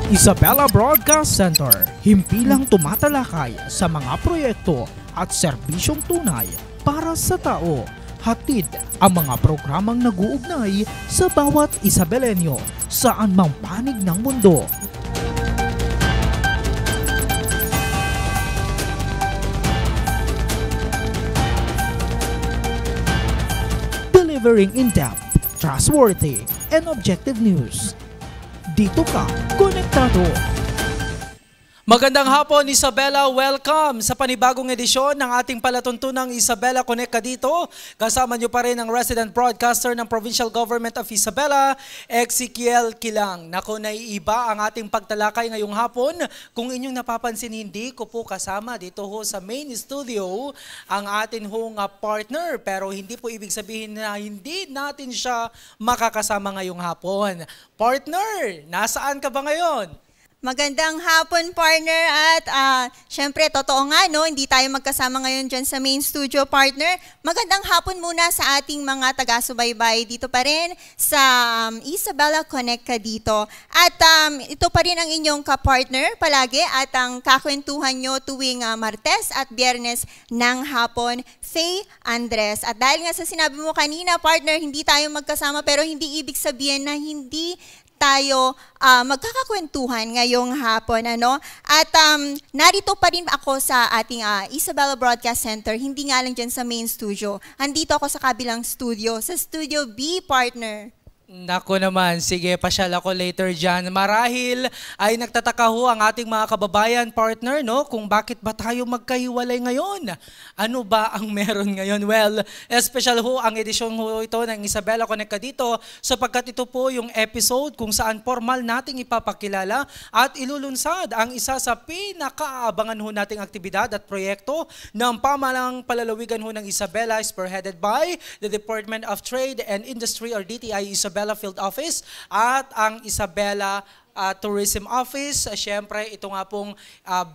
Isabela Broadcast Center, himpilang tumatalakay sa mga proyekto at serbisyong tunay para sa tao. Hatid ang mga programang nag-uugnay sa bawat Isabelenyo saan mang panig ng mundo. Delivering in-depth, trustworthy, and objective news. Dito ka, konektado. Magandang hapon, Isabela. Welcome sa panibagong edisyon ng ating palatuntunang Isabela Connect ka dito. Kasama niyo pa rin ang resident broadcaster ng Provincial Government of Isabela, Ezekiel Kilang. Naku, naiiba ang ating pagtalakay ngayong hapon. Kung inyong napapansin, hindi ko po kasama dito ho sa main studio ang atin hong partner. Pero hindi po ibig sabihin na hindi natin siya makakasama ngayong hapon. Partner, nasaan ka ba ngayon? Magandang hapon, partner, at syempre, totoo nga, no, hindi tayo magkasama ngayon dyan sa main studio, partner. Magandang hapon muna sa ating mga taga-subaybay dito pa rin sa Isabela Connect ka dito. At ito pa rin ang inyong ka-partner palagi at ang kakwentuhan nyo tuwing Martes at Biyernes ng hapon, Faye Andres. At dahil nga sa sinabi mo kanina, partner, hindi tayo magkasama pero hindi ibig sabihin na hindi tayo magkakakwentuhan ngayong hapon. Ano? At narito pa rin ako sa ating Isabela Broadcast Center, hindi nga lang dyan sa main studio. Andito ako sa kabilang studio, sa Studio B, partner. Nako naman, sige, pasyal ako later dyan. Marahil ay nagtataka ho ang ating mga kababayan, partner, no? Kung bakit ba tayo magkahiwalay ngayon? Ano ba ang meron ngayon? Well, special ho ang edisyon ho ito ng Isabela Connect ka dito sapagkat ito po yung episode kung saan formal nating ipapakilala at ilulunsad ang isa sa pinakaabangan ho nating aktibidad at proyekto ng pamalang palalawigan ho ng Isabela spearheaded by the Department of Trade and Industry or DTI Isabela Field Office at ang Isabela Tourism Office. Siyempre, ito nga pong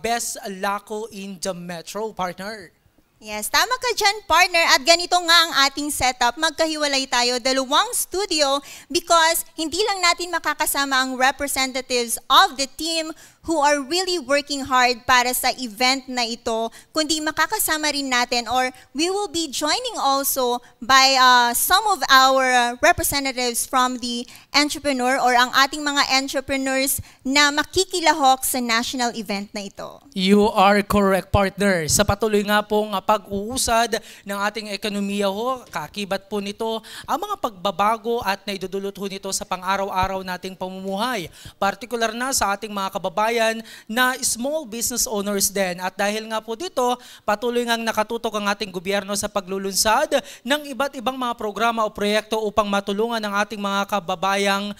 Best Laco in the Metro, partner. Yes, tama ka dyan, partner. At ganito nga ang ating setup. Magkahiwalay tayo, dalawang studio because hindi lang natin makakasama ang representatives of the team who are really working hard para sa event na ito, kundi makakasama rin natin or we will be joining also by some of our representatives from the entrepreneur or ang ating mga entrepreneurs na makikilahok sa national event na ito. You are correct, partner. Sa patuloy nga pong pag-uusad ng ating ekonomiya ho, kakibat po nito ang mga pagbabago at naidudulot ho nito sa pang-araw-araw nating pamumuhay. Partikular na sa ating mga kababayan na small business owners din. At dahil nga po dito, patuloy ngang nakatutok ang ating gobyerno sa paglulunsad ng iba't ibang mga programa o proyekto upang matulungan ang ating mga kababayang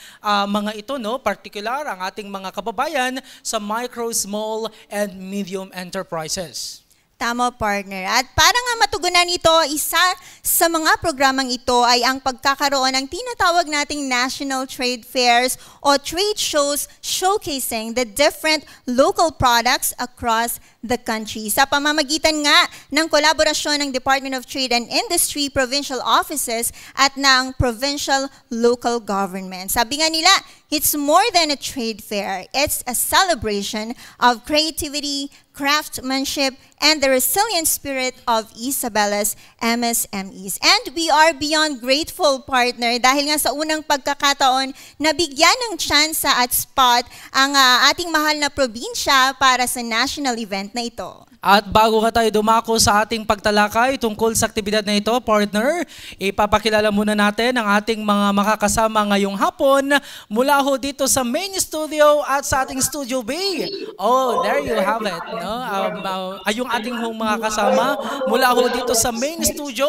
mga ito, no? Partikular ang ating mga kababayan sa micro, small, and medium enterprises. Tama, partner. At para nga matugunan ito, isa sa mga programang ito ay ang pagkakaroon ng tinatawag nating national trade fairs o trade shows showcasing the different local products across the country. Sa pamamagitan nga ng kolaborasyon ng Department of Trade and Industry, provincial offices at ng provincial local government. Sabi nga nila, it's more than a trade fair. It's a celebration of creativity, craftsmanship, and the resilient spirit of Isabela's MSMEs. And we are beyond grateful, partner, dahil nga sa unang pagkakataon, nabigyan ng tsansa at spot ang ating mahal na probinsya para sa national event na ito. At bago ka tayo dumako sa ating pagtalakay tungkol sa aktibidad na ito, partner, ipapakilala muna natin ang ating mga makakasama ngayong hapon mula ho dito sa main studio at sa ating Studio B. Oh, there you have it. No? Yung ating mga kasama mula ho dito sa main studio.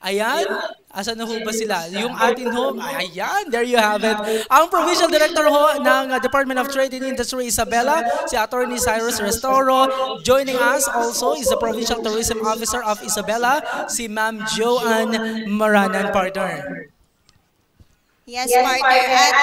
Ayan. Asan na ho ba sila? Yung ating home, ayan, there you have it. Ang Provincial Director ho ng Department of Trade and Industry Isabela, si Attorney Cyrus Restoro. Joining us also is the Provincial Tourism Officer of Isabela, si Ma'am Joanne Maranan, partner. Yes, partner. At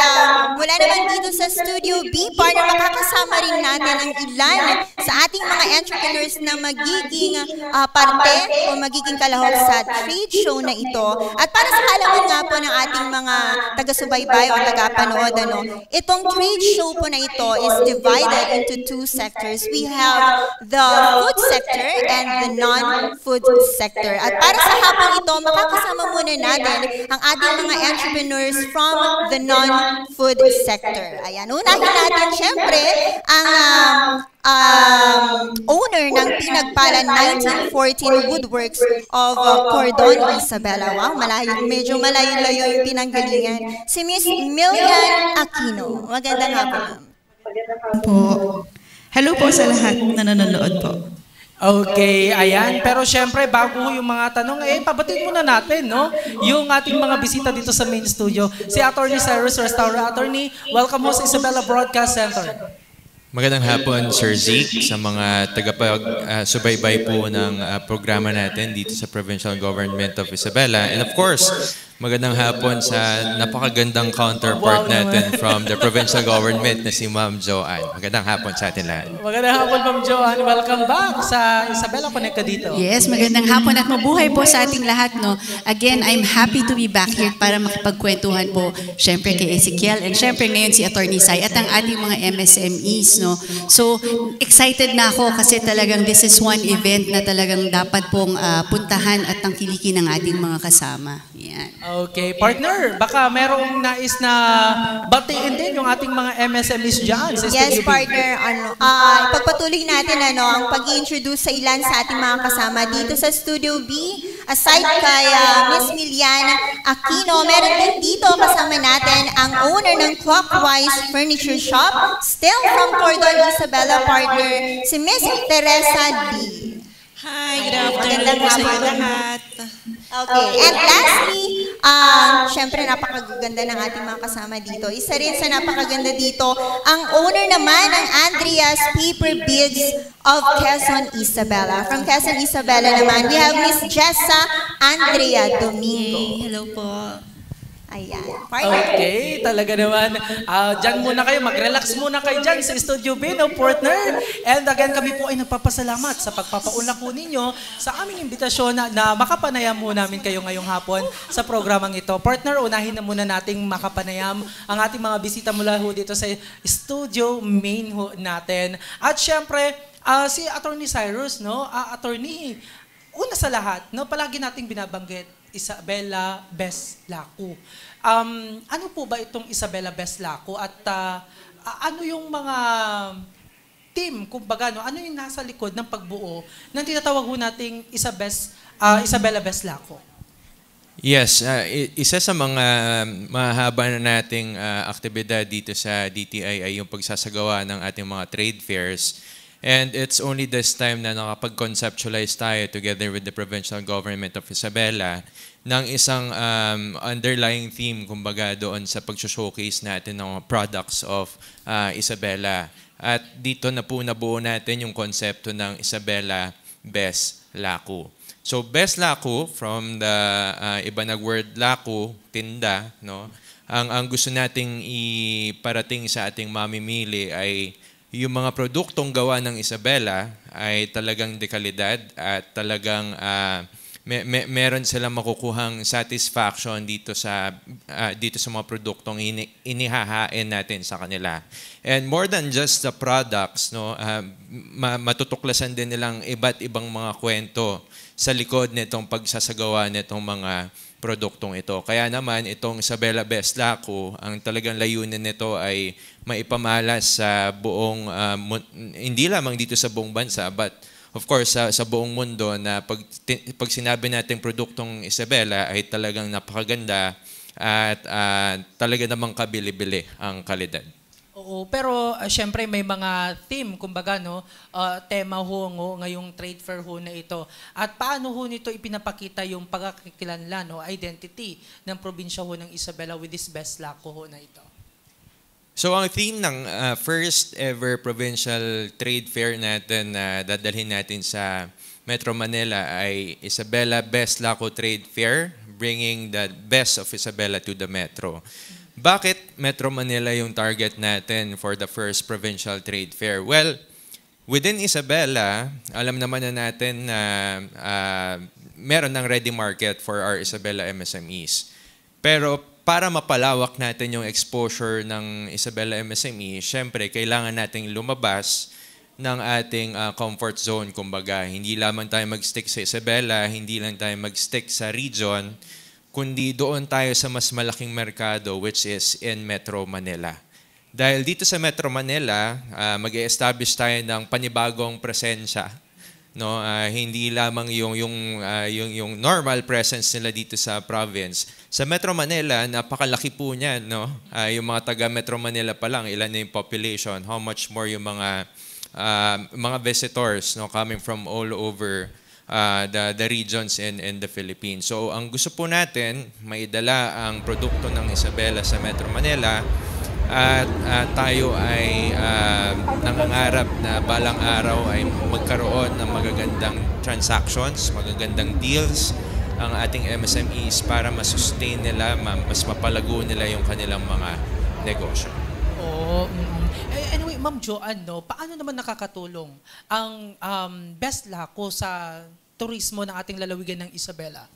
mula naman dito sa Studio B, partner, makakasama rin natin ang ilan sa ating mga entrepreneurs na magiging parte o magiging kalahok sa trade show na ito. At para sa kaalaman nga po ng ating mga taga-subaybay o taga-panood, itong trade show po na ito is divided into two sectors. We have the food sector and the non-food sector. At para sa hapon ito, makakasama muna natin ang ating mga entrepreneurs from the non-food sector. Ayan, unahin natin syempre ang owner ng Pinagpalan 1914 Woodworks of Cordon, Isabela. Wow, medyo malayo-layo yung pinanggalingan. Si Miss Millian Aquino. Magandang hapon. Po. Hello po sa lahat na nanonood po. Okay, ayan. Pero syempre, bago yung mga tanong, pabatid muna natin, no? Yung ating mga bisita dito sa main studio. Si Attorney Cyrus Restauro. Attorney, welcome mo sa Isabela Broadcast Center. Magandang hapon, Sir Zeke, sa mga tagapag-subaybay po ng programa natin dito sa Provincial Government of Isabela. And of course, magandang hapon sa napakagandang counterpart natin from the Provincial Government na si Ma'am Joanne. Magandang hapon sa atin lahat. Magandang hapon, Ma'am Joanne. Welcome back sa Isabela Connect ka dito. Yes, magandang hapon at mabuhay po sa ating lahat. No? Again, I'm happy to be back here para makipagkwentuhan po syempre kay Ezekiel and syempre ngayon si Attorney Sai at ang ating mga MSMEs. No? So, excited na ako kasi talagang this is one event na talagang dapat pong puntahan at tangkilikin ng ating mga kasama. Yan. Okay, partner, baka merong nais na batiin din yung ating mga MSMEs dyan sa Yes, Studio B. partner. Pagpatuloy natin ang pag-i-introduce sa ilan sa ating mga kasama dito sa Studio B. Aside kay Miss Millian Aquino, meron din dito kasama natin ang owner ng Clockwise Furniture Shop, still from Cordon, Isabela, partner, si Miss Teresa D. Hi, good afternoon po sa inyo lahat. Okay, and lastly, syempre napakaganda ng ating mga kasama dito. Isa rin sa napakaganda dito, ang owner naman ng Andrea's Paper Beads of Quezon, Isabela. From Quezon, Isabela naman, we have Miss Jessa Andrea Domingo. Hello po. Ayan. Okay, talaga naman. Diyan muna kayo, mag-relax muna kayo dyan sa Studio B, no, partner? And again, kami po ay nagpapasalamat sa pagpapaunlak po ninyo sa aming imbitasyon na makapanayam mo namin kayo ngayong hapon sa programang ito. Partner, unahin na muna nating makapanayam ang ating mga bisita mula ho dito sa studio main ho natin. At syempre, si Attorney Cyrus, no? Attorney, una sa lahat, no, palagi nating binabanggit, Isabela Best Laku. Ano po ba itong Isabela Best Laku at ano yung mga team, kumbaga, no? Ano yung nasa likod ng pagbuo ng tinatawag ho nating Isabela Best Laku? Yes, isa sa mga mahaba na nating aktibidad dito sa DTI ay yung pagsasagawa ng ating mga trade fairs. And it's only this time na nakapag-conceptualize tayo together with the provincial government of Isabela ng isang underlying theme, kumbaga, doon sa pag-showcase natin ng products of Isabela. At dito na po nabuo natin yung konsepto ng Isabela Best Laku. So Best Laku, from the iba na word laku, tinda, no? Ang gusto nating iparating sa ating mamimili ay yung mga produktong gawa ng Isabela ay talagang dekalidad at talagang meron silang makukuhang satisfaction dito sa mga produktong inihahain natin sa kanila. And more than just the products, no, matutuklasan din nilang iba't ibang mga kwento sa likod nitong pagsasagawa nitong mga produktong ito. Kaya naman itong Isabela Best Laku, ang talagang layunin nito ay maipamalas sa buong, hindi lamang dito sa buong bansa, but of course sa buong mundo na pag sinabi natin produktong Isabela ay talagang napakaganda at talaga namang kabili-bili ang kalidad. Oo, pero syempre may mga theme, kumbaga, no, tema ho ngayong trade fair ho na ito. At paano ho nito ipinapakita yung pagkakakilanlan o identity ng probinsya ho ng Isabela with this Best Laku ho na ito? So ang theme ng first ever provincial trade fair natin na dadalhin natin sa Metro Manila ay Isabela Best Laku Trade Fair bringing the best of Isabela to the Metro. Bakit Metro Manila yung target natin for the first provincial trade fair? Well, within Isabela, alam naman na natin na meron ng ready market for our Isabela MSMEs. Pero para mapalawak natin yung exposure ng Isabela MSME, syempre kailangan nating lumabas ng ating comfort zone. Kumbaga, hindi lamang tayo mag-stick sa Isabela, hindi lang tayo mag-stick sa region, kundi doon tayo sa mas malaking merkado, which is in Metro Manila. Dahil dito sa Metro Manila, mag-e-establish tayo ng panibagong presensya. No, hindi lamang yung normal presence nila dito sa province. Sa Metro Manila, napakalaki po niyan, no? Yung mga taga Metro Manila pa lang, ilan na yung population, how much more yung mga visitors, no, coming from all over the regions in the Philippines. So ang gusto po natin, maidala ang produkto ng Isabela sa Metro Manila at tayo ay nangangarap na balang araw ay magkaroon ng magagandang transactions, magagandang deals ang ating MSMEs para masustain nila, mas mapalago nila yung kanilang mga negosyo. Oo. Anyway, Ma'am Joanne, paano naman nakakatulong ang Best Laco sa turismo ng ating lalawigan ng Isabela?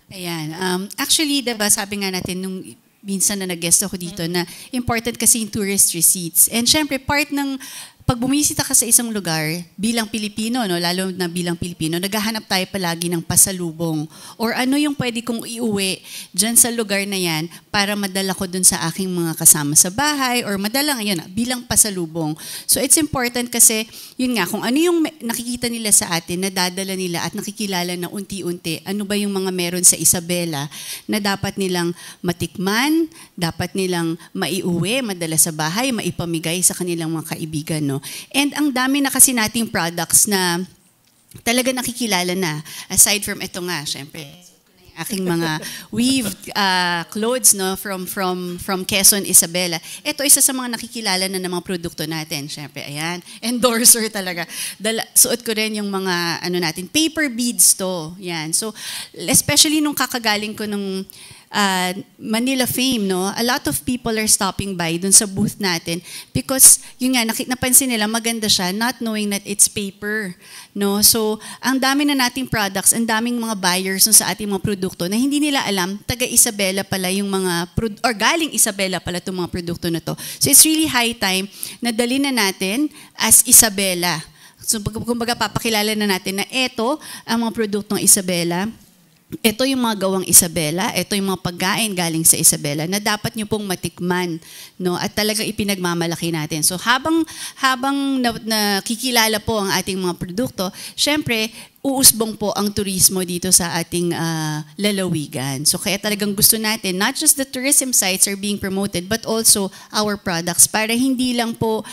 Ayan. Actually, diba, sabi nga natin nung minsan na nag-guest ako dito na important kasi yung tourist receipts. And syempre, part ng pag bumisita ka sa isang lugar, bilang Pilipino, no, lalo na bilang Pilipino, naghahanap tayo palagi ng pasalubong. Or ano yung pwede kong iuwi dyan sa lugar na yan para madala ko dun sa aking mga kasama sa bahay or madala ngayon bilang pasalubong. So it's important kasi, yun nga, kung ano yung nakikita nila sa atin, nadadala nila at nakikilala na unti-unti, ano ba yung mga meron sa Isabela na dapat nilang matikman, dapat nilang maiuwi, madala sa bahay, maipamigay sa kanilang mga kaibigan, no? And ang dami na kasi nating products na talaga nakikilala na. Aside from ito nga, syempre, aking mga weaved clothes, no, from Quezon, Isabela. Ito isa sa mga nakikilala na ng mga produkto natin. Syempre, ayan, endorser talaga. Suot ko rin yung mga natin, paper beads to. Yan. So, especially nung kakagaling ko nung Manila Fame, no? A lot of people are stopping by dun sa booth natin because yun nga napansin nila maganda siya, not knowing that it's paper, no? So ang dami na nating products, ang daming mga buyers sa ating mga produkto na hindi nila alam taga Isabela pala yung mga or galing Isabela pala itong mga produkto na to. So it's really high time na dali na natin as Isabela. So kumbaga papakilala na natin na ito ang mga produktong Isabela. Ito yung mga gawang Isabela, ito yung mga pagkain galing sa Isabela na dapat nyo pong matikman, no? At talagang ipinagmamalaki natin. So habang nakikilala po ang ating mga produkto, syempre, uusbong po ang turismo dito sa ating lalawigan. So kaya talagang gusto natin, not just the tourism sites are being promoted, but also our products para hindi lang po,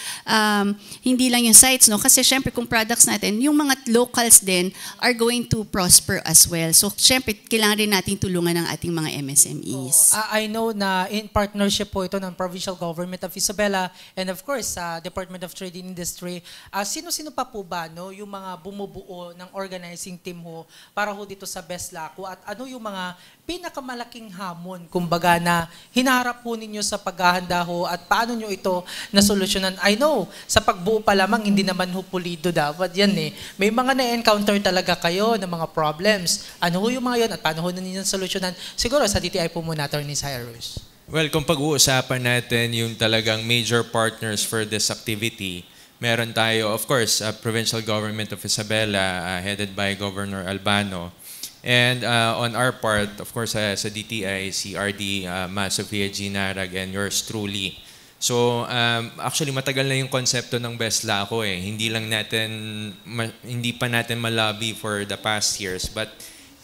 hindi lang yung sites, no? Kasi syempre kung products natin, yung mga locals din are going to prosper as well. So syempre, kailangan rin natin tulungan ng ating mga MSMEs. I know na in partnership po ito ng Provincial Government of Isabela and of course, Department of Trade and Industry. Sino-sino pa po ba, no, yung mga bumubuo ng organizing team ho para ho dito sa Best Laco at ano yung mga pinakamalaking hamon kumbaga na hinaharap po ninyo sa paghahanda ho at paano nyo ito nasolusyonan? I know, sa pagbuo pa lamang hindi naman ho pulido dapat yan eh. May mga na-encounter talaga kayo ng mga problems. Ano ho yung mga yun at paano ho ninyo nasolusyonan? Siguro sa DTI po muna, Attorney Cyrus. Well, kung pag-uusapan natin yung talagang major partners for this activity, meron tayo, of course, Provincial Government of Isabela, headed by Governor Albano. And on our part, of course, sa DTI, si RD Sofia Ginarag and yours truly. So, actually, matagal na yung konsepto ng Best Laco eh. Hindi pa natin malabi for the past years. But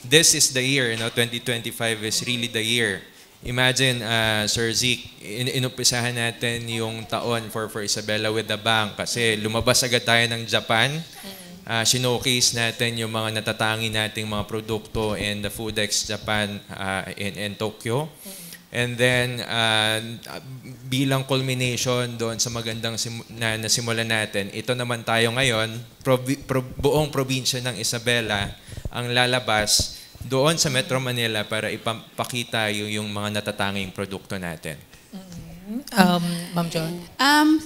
this is the year, 2025 is really the year. Imagine, Sir Zeke, inumpisahan natin yung taon for Isabela with the bank kasi lumabas agad tayo ng Japan. Sinocase natin yung mga natatangi nating mga produkto in the Foodex Japan in Tokyo. And then, bilang culmination doon sa magandang nasimulan natin, ito naman tayo ngayon, buong probinsya ng Isabela ang lalabas doon sa Metro Manila para ipakita yung mga natatanging produkto natin. Ma'am John?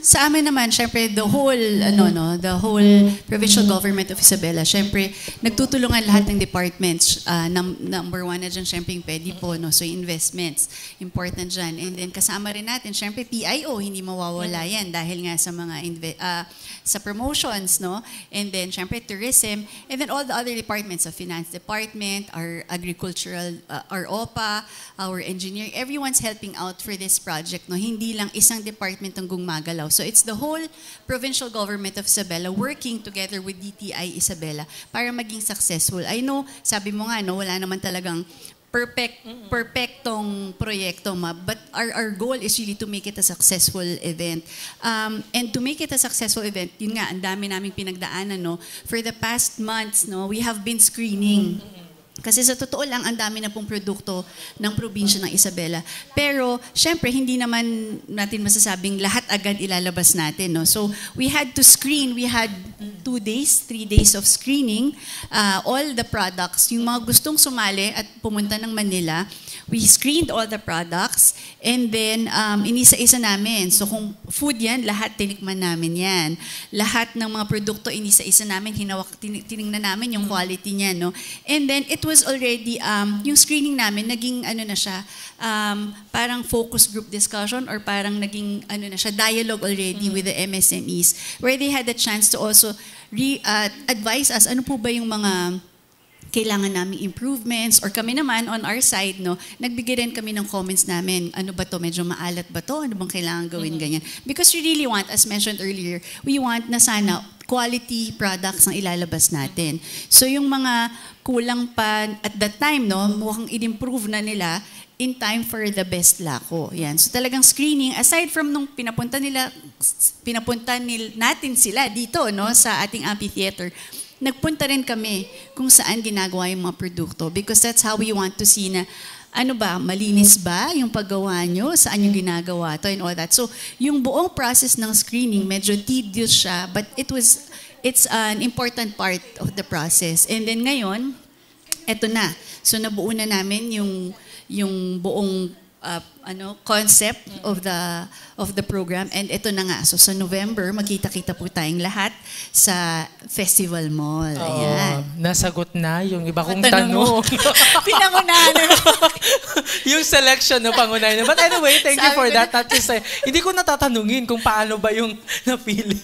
Sa amin naman, syempre, the whole provincial government of Isabela, syempre, nagtutulungan lahat ng departments. Number one na dyan, syempre, yung PEDIPO, no? So, investments, important dyan. And then, kasama rin natin, syempre, PIO, hindi mawawala yan dahil nga sa mga sa promotions, no? And then, syempre, tourism, and then all the other departments, of finance department, our agricultural, our OPA, our engineering, everyone's helping out for this project, no? Hindi lang isang department ang gumagalaw. So it's the whole provincial government of Isabela working together with DTI Isabela para maging successful. I know, sabi mo nga, no, wala naman talagang perfectong proyekto, but our goal is really to make it a successful event. And to make it a successful event, yun nga, ang dami naming pinagdaanan, no? For the past months, no, we have been screening. Kasi sa totoo lang, ang dami na pong produkto ng probinsya ng Isabela. Pero, syempre, hindi naman natin masasabing lahat agad ilalabas natin. No? So, we had to screen. We had 3 days of screening all the products. Yung mga gustong sumali at pumunta ng Manila, we screened all the products and then inisa-isa namin. So, kung food yan, lahat tinikman namin yan. Lahat ng mga produkto, inisa-isa namin, tinignan namin yung quality niya. No? And then, it was already, yung screening namin, naging ano na siya, parang focus group discussion or parang naging ano na siya, dialogue already with the MSMEs where they had the chance to also advise us ano po ba yung mga kailangan naming improvements or kami naman on our side, no, nagbigay rin kami ng comments namin, ano ba to, medyo maalat ba to, ano bang kailangan gawin, ganyan. Because we really want, as mentioned earlier, we want na sana quality products ang ilalabas natin. So yung mga kulang pa at that time, no, mukhang in-improve na nila in time for the best lako. Yan. So talagang screening, aside from nung pinapunta natin sila dito, no, sa ating amphitheater, nagpunta rin kami kung saan ginagawa yung mga produkto because that's how we want to see na ano ba, malinis ba yung paggawa nyo, saan yung ginagawa to and all that. So yung buong process ng screening, medyo tedious siya, but it's an important part of the process. And then ngayon, eto na. So nabuo na namin yung buong concept of the program, and ito na nga. So sa November, magkita-kita po tayong lahat sa Festival Mall. Ayan. Nasagot na yung iba kong tanong. Pinangunahan na. Yung selection no, pangunahin. But anyway, thank you for that. Hindi ko natatanungin kung paano ba yung napili.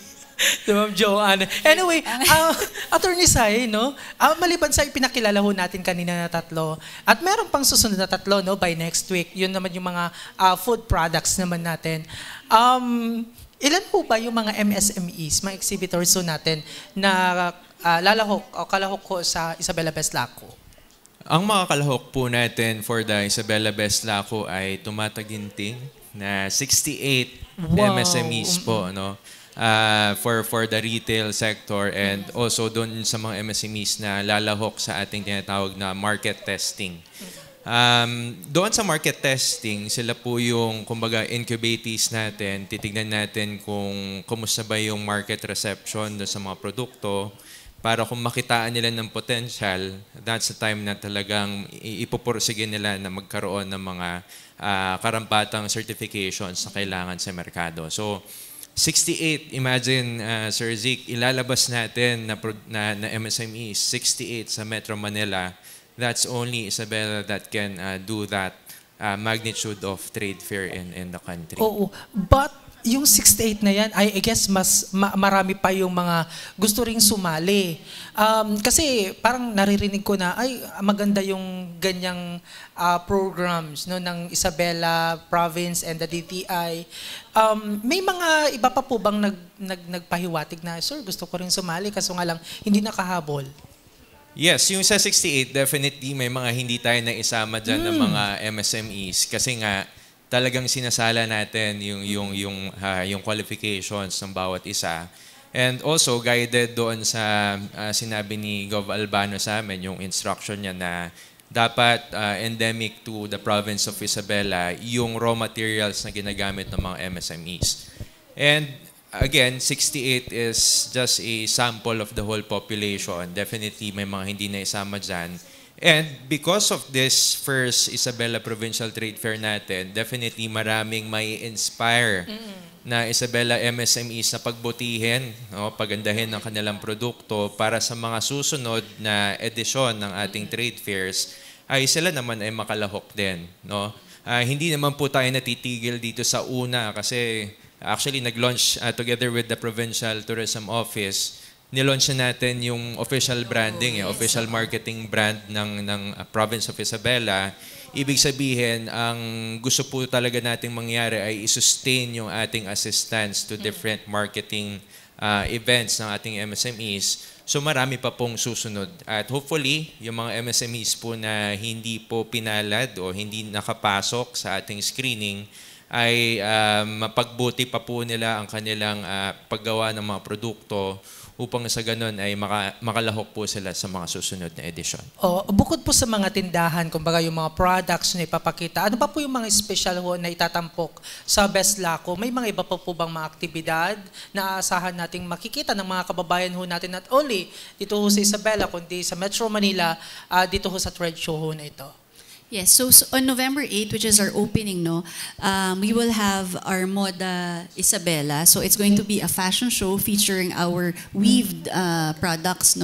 Si Ma'am Joanne. Anyway, Attorney Sai, no? Maliban sa ipinakilala ho natin kanina na 3, at meron pang susunod na 3, no, by next week. Yun naman yung mga food products naman natin. Ilan po ba yung mga MSMEs, mga exhibitors ho natin na lalahok o kalahok ko sa Isabela Best Lako? Ang mga kalahok po natin for the Isabela Best Lako ay tumataginting na 68 MSMEs po, no? For the retail sector and also doon sa mga MSMEs na lalahok sa ating tinatawag na market testing. Doon sa market testing, sila po yung kumbaga incubatees natin. Titignan natin kung kumusta ba yung market reception doon sa mga produkto para kung makitaan nila ng potential, that's the time na talagang ipupursige nila na magkaroon ng mga karampatang certifications na kailangan sa merkado. So, 68, imagine, Sir Zeke, ilalabas natin na MSMEs, 68 sa Metro Manila. That's only Isabela that can do that magnitude of trade fair in the country. Oo, but yung 68 na yan, I guess marami pa yung mga gusto ring sumali. Kasi parang naririnig ko na, ay maganda yung ganyang programs no, ng Isabela Province and the DTI. May mga iba pa po bang nagpahiwatig na, sir, gusto ko rin sumali, kaso nga lang hindi nakahabol? Yes, yung sa 68, definitely may mga hindi tayo na isama dyan ng mga MSMEs kasi nga talagang sinasala natin yung qualifications ng bawat isa. And also guided doon sa sinabi ni Gov. Albano sa amin, yung instruction niya na dapat endemic to the province of Isabela yung raw materials na ginagamit ng mga MSMEs. And again, 68 is just a sample of the whole population. Definitely may mga hindi na isama dyan. And because of this first Isabela Provincial Trade Fair natin, definitely maraming may inspire na Isabela MSMEs na pagbutihin, no, pagandahin ng kanilang produkto para sa mga susunod na edisyon ng ating trade fairs ay sila naman ay makalahok din. No? Hindi naman po tayo natitigil dito sa una kasi actually nag-launch together with the Provincial Tourism Office, nilaunch na natin yung official branding, official marketing brand ng Province of Isabela. Ibig sabihin, ang gusto po talaga nating mangyari ay i-sustain yung ating assistance to different marketing events ng ating MSMEs. So marami pa pong susunod. At hopefully, yung mga MSMEs po na hindi po pinalad o hindi nakapasok sa ating screening ay mapagbuti pa po nila ang kanilang paggawa ng mga produkto upang sa ganun ay makalahok po sila sa mga susunod na edisyon. Bukod po sa mga tindahan, kumbaga yung mga products na ipapakita, ano pa po yung mga special ho na itatampok sa Best Laco? May mga iba pa po bang mga aktibidad na aasahan nating makikita ng mga kababayan ho natin not only dito ho sa Isabela, kundi sa Metro Manila, dito ho sa trade show ho na ito? Yes, so on November 8, which is our opening, we will have our Moda Isabela. So it's going to be a fashion show featuring our weaved products,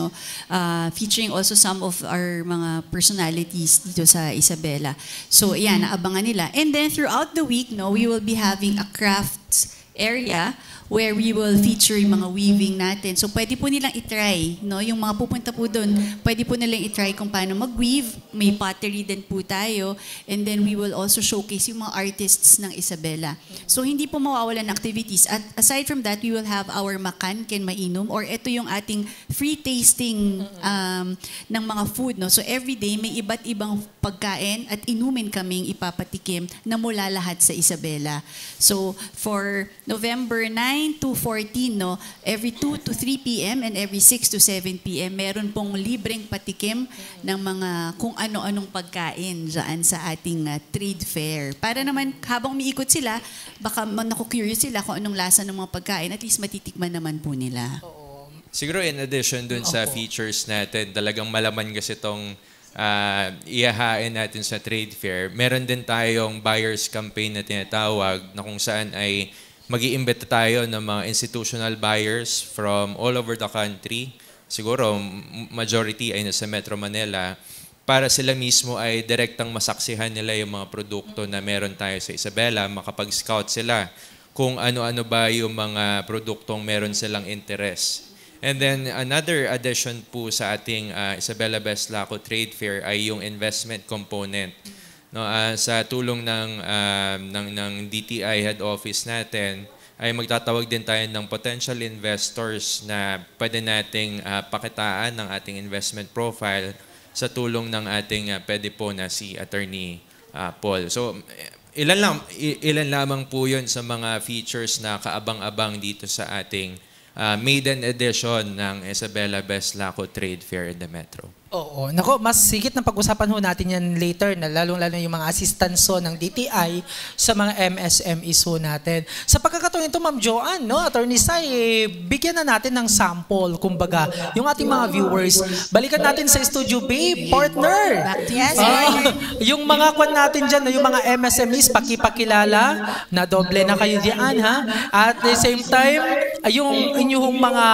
featuring also some of our mga personalities dito sa Isabela. So yan, naabangan nila. And then throughout the week, we will be having a crafts area where we will feature yung mga weaving natin. So pwede po nilang itry, yung mga pupunta po doon, pwede po nilang itry kung paano mag-weave. May pottery din po tayo. And then we will also showcase yung mga artists ng Isabela. So hindi po mawawalan ng activities. At aside from that, we will have our Makan Ken Mainom, or ito yung ating free tasting ng mga food. So every day may iba't ibang pagkain at inumin kaming ipapatikim na mula lahat sa Isabela. So for November 9 to 14, every 2 to 3 p.m. and every 6 to 7 p.m. meron pong libreng patikim ng mga kung ano-anong pagkain dyan sa ating trade fair. Para naman habang umiikot sila, baka naku-curious sila kung anong lasa ng mga pagkain, at least matitikman naman po nila. Siguro in addition dun sa features natin, talagang malaman kasi itong ihahain natin sa trade fair. Meron din tayong buyers campaign na tinatawag na kung saan ay mag-iimbita tayo ng mga institutional buyers from all over the country. Siguro, majority ay nasa Metro Manila, para sila mismo ay direktang masaksihan nila yung mga produkto na meron tayo sa Isabela, makapag-scout sila kung ano-ano ba yung mga produktong meron silang interest. And then another addition po sa ating Isabela Best Laco Trade Fair ay yung investment component. Sa tulong ng DTI head office natin, ay magtatawag din tayo ng potential investors na pwede nating pakitaan ng ating investment profile sa tulong ng ating pwede po na si Attorney Paul. So ilan lamang po yun sa mga features na kaabang-abang dito sa ating maiden edition ng Isabela Best Laco Trade Fair in the Metro. Oo. Nako, mas sigit na pag-usapan ho natin yan later, na lalong-lalo yung mga assistance ng DTI sa mga MSMEs ho natin. Sa pagkakataon ito, Ma'am Joanne, Attorney Sai, bigyan na natin ng sample, kumbaga, yung ating mga viewers. Balikan natin sa Studio B, partner. Yes, yung mga kwan natin dyan, yung mga MSMEs, pakipakilala, na doble na kayo diyan, ha? At the same time, yung inyong mga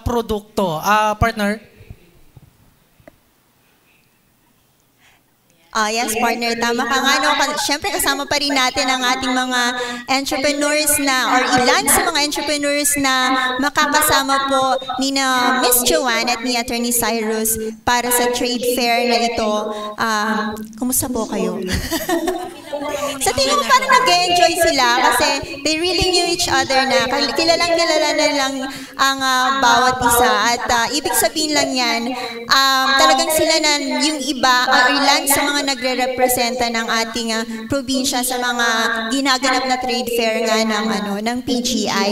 produkto. Partner? Yes, partner. Tama ka nga. Siyempre, kasama pa rin natin ang ating mga entrepreneurs na, or ilan sa mga entrepreneurs na makakasama po ni na Miss Joanne at ni Attorney Cyrus para sa trade fair na ito. Kumusta po kayo? Sa tingin ko parang nag-enjoy sila kasi they really knew each other na. Kilalang-kilala na lang ang bawat isa. At ibig sabihin lang yan, talagang sila na yung iba, ilan sa mga nagre-representa ng ating probinsya sa mga ginaganap na trade fair nga ng PGI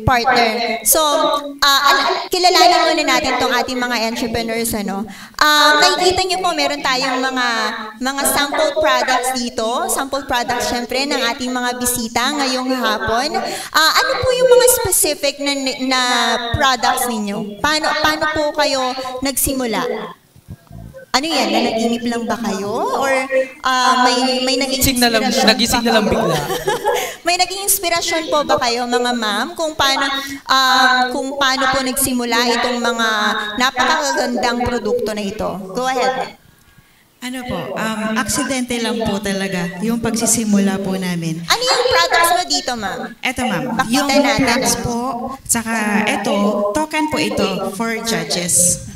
partner. So, kilalanin muna natin tong ating mga entrepreneurs. Nakikita niyo po, meron tayong mga sample products dito. Sample products, syempre, ng ating mga bisita ngayong hapon. Ano po yung mga specific na products ninyo? Paano po kayo nagsimula? ano yan, nanaginip lang ba kayo? Or may naging Gising na lang, inspirasyon nagising ba na lang kayo? bigla. May naging inspirasyon po ba kayo, mga ma'am, kung paano po nagsimula itong mga napakagandang produkto na ito? Go ahead. Ano po, aksidente lang po talaga yung pagsisimula po namin. Ano yung products mo dito, ma'am? Eto ma'am, Pakita yung natin. plaques po, tsaka eto, token po ito for judges.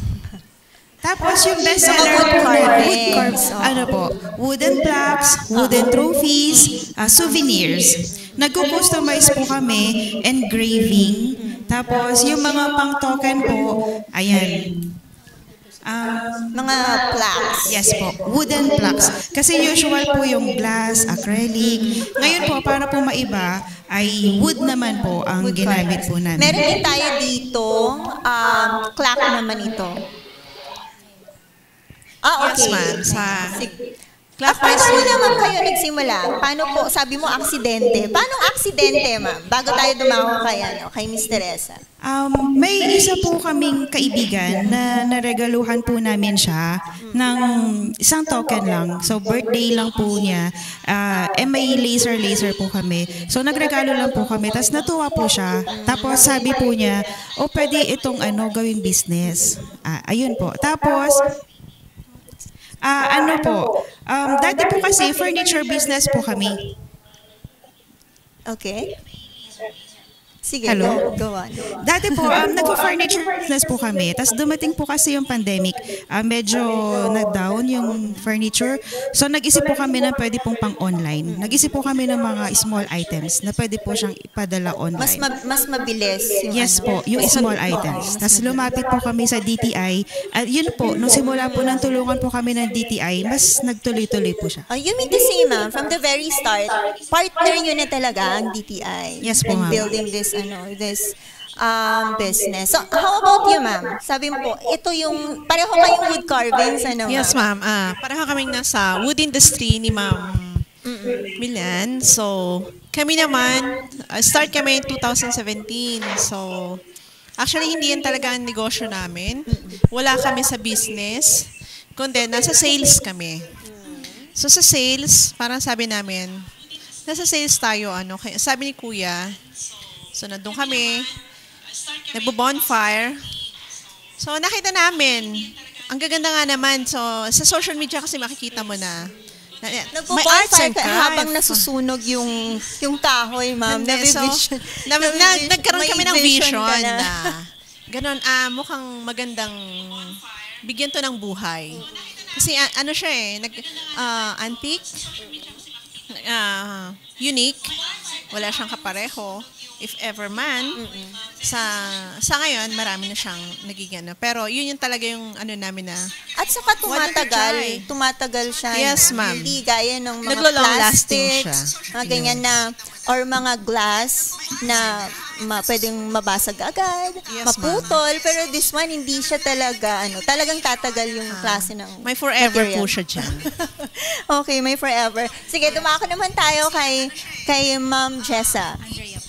Tapos yung bestseller Wood po na carvings. ano po, wooden plaques, wooden trophies, souvenirs. Nagko-customize po kami, engraving. Tapos yung mga pang-token po, ayan. Mga plaques. Yes po, wooden plaques. Kasi usual po yung glass, acrylic. Ngayon po, para po maiba, ay wood naman po ang Wood ginamit carvings. po namin. Meron din tayo dito, clock naman ito. Okay. Yes, ma'am. Sa Sige. clockwise Paano naman kayo nagsimula? Paano po, sabi mo aksidente. Paano aksidente, ma'am? Bago tayo dumako kay Miss Teresa. May isa po kaming kaibigan na naregaluhan po namin siya ng isang token lang. So birthday lang po niya. May laser po kami. So nagregalo lang po kami. Tapos natuwa po siya. Tapos sabi po niya, pwede itong gawing business. Ayun po. Tapos dati po kasi furniture business po kami. Okay? Sige, Hello? go on. Dati po, nagpa-furniture business po kami. Tapos dumating po kasi yung pandemic. Medyo nag-down yung furniture. So nag-isip po kami na pwede pong pang-online. Nag-isip po kami ng mga small items na pwede po siyang ipadala online. Mas mabilis yung Yes po, yung small items. Tapos lumapit po kami sa DTI. At yun po, nung simula po ng tulungan po kami ng DTI, mas nagtuloy-tuloy po siya. You mean to say, ma'am, from the very start, partner nyo na talaga ang DTI Yes po, in ma'am. building this business. So, how about you, ma'am? Sabi mo po, ito yung, pareho kayong wood carvings, Yes, ma'am. Pareho kaming nasa wood industry ni Ma'am Milan. So, kami naman, start kami in 2017. So, actually, hindi yan talaga ang negosyo namin. Wala kami sa business. Kundi, nasa sales kami. So, sa sales, parang sabi namin, nasa sales tayo, sabi ni Kuya, so, nandun kami, nagbo-bonfire. So, nakita namin, ang gaganda nga naman. So, sa social media kasi makikita mo na may arts Nagpo-bonfire and ka crafts. habang nasusunog yung kahoy, ma'am. Hindi, so, nagkaroon may kami ng vision vision ka na. na ganon, mukhang magandang bigyan to ng buhay. Kasi siya antique, unique, wala siyang kapareho. If ever man, sa ngayon, marami na siyang nagiging Pero yun yung talaga yung namin na, At saka Why not try? tumatagal siya. Yes, no? ma'am. Hindi gaya ng mga Naglo-long lasting plastics, siya. mga ganyan na, or mga glass na pwedeng mabasag agad, Yes, maputol, pero this one, hindi siya talaga, talagang tatagal yung klase ng may forever material. po siya dyan. Okay, may forever. Sige, dumako naman tayo kay Ma'am Jessa.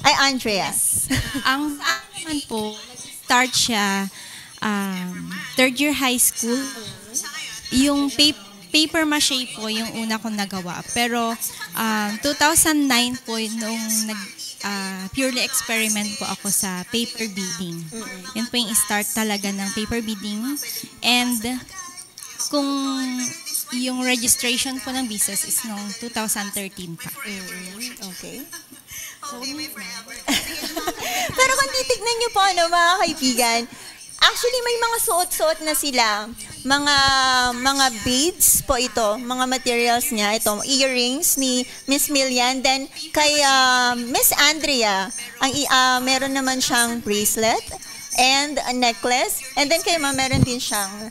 Andrea. Ang naman po, start siya third year high school. Yung paper mache po yung una kong nagawa. Pero 2009 po nung purely experiment po ako sa paper beading. Yun po yung start talaga ng paper beading. And kung yung registration po ng business is noong 2013 pa. Okay. Pero kung titignan niyo po, mga kaibigan, actually may mga suot-suot na sila. Mga beads po ito, mga materials niya. Ito, earrings ni Miss Milian. Then, kay Miss Andrea, meron naman siyang bracelet and a necklace. And then kay Ma'am, meron din siyang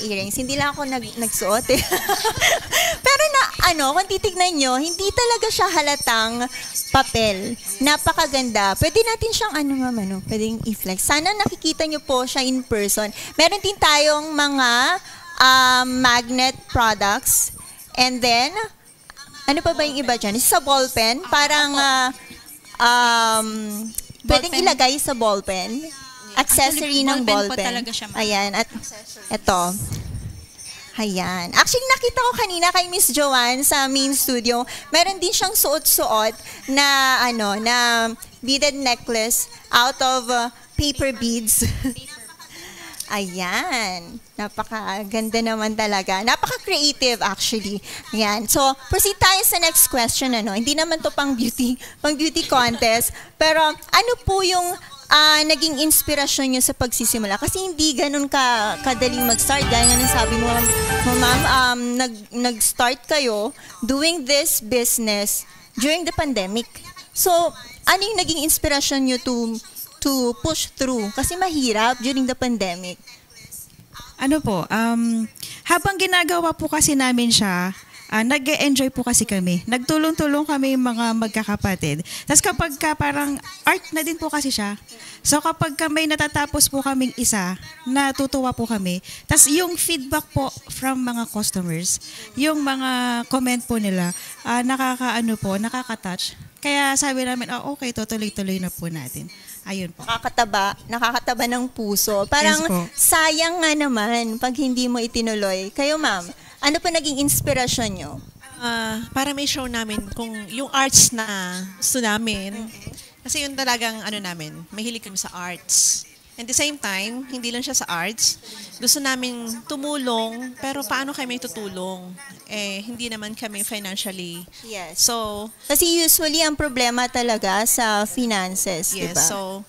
earrings. Hindi lang ako nagsuot eh. Pero kung titignan nyo, hindi talaga siya halatang papel. Napakaganda. Pwede natin siyang pwedeng i-flex. Sana nakikita nyo po siya in person. Meron din tayong mga magnet products. And then, ano pa ba yung iba dyan? Sa ballpen, parang pwedeng ilagay sa ballpen. Accessory Actually, ng ballpen po ballpen. talaga siya, ma'am. Ayan. At ito. Ayan. Actually, nakita ko kanina kay Miss Joanne sa main studio, meron din siyang suot-suot na, na beaded necklace out of paper beads. Ayan. Napakaganda naman talaga. Napaka-creative actually. Ayan. So, proceed tayo sa next question. Hindi naman to pang beauty contest. Pero ano po yung naging inspirasyon nyo sa pagsisimula? Kasi hindi ganun kadaling mag-start. Gaya nga ng sabi mo, ma'am, nag-start kayo doing this business during the pandemic. So, ano yung naging inspirasyon nyo to push through? Kasi mahirap during the pandemic. Habang ginagawa po kasi namin siya, nag-enjoy po kasi kami. Nagtulong-tulong kami mga magkakapatid. Tapos kapag parang art na din po kasi siya. So kapag may natatapos po kaming isa, natutuwa po kami. Tapos yung feedback po from mga customers, yung mga comment po nila, nakaka-touch. Kaya sabi namin, okay, tutuloy-tuloy na po natin. Ayun po. Nakakataba ng puso. Parang yes, sayang nga naman pag hindi mo itinuloy. Kayo, ma'am, ano pa naging inspirasyon nyo? Para may show namin kung yung arts na gusto namin. Kasi yun talagang namin, mahilig kami sa arts. At the same time, hindi lang siya sa arts. Gusto namin tumulong, pero paano kami tutulong? Hindi naman kami financially. Yes. So, kasi usually ang problema talaga sa finances, yes, diba? So,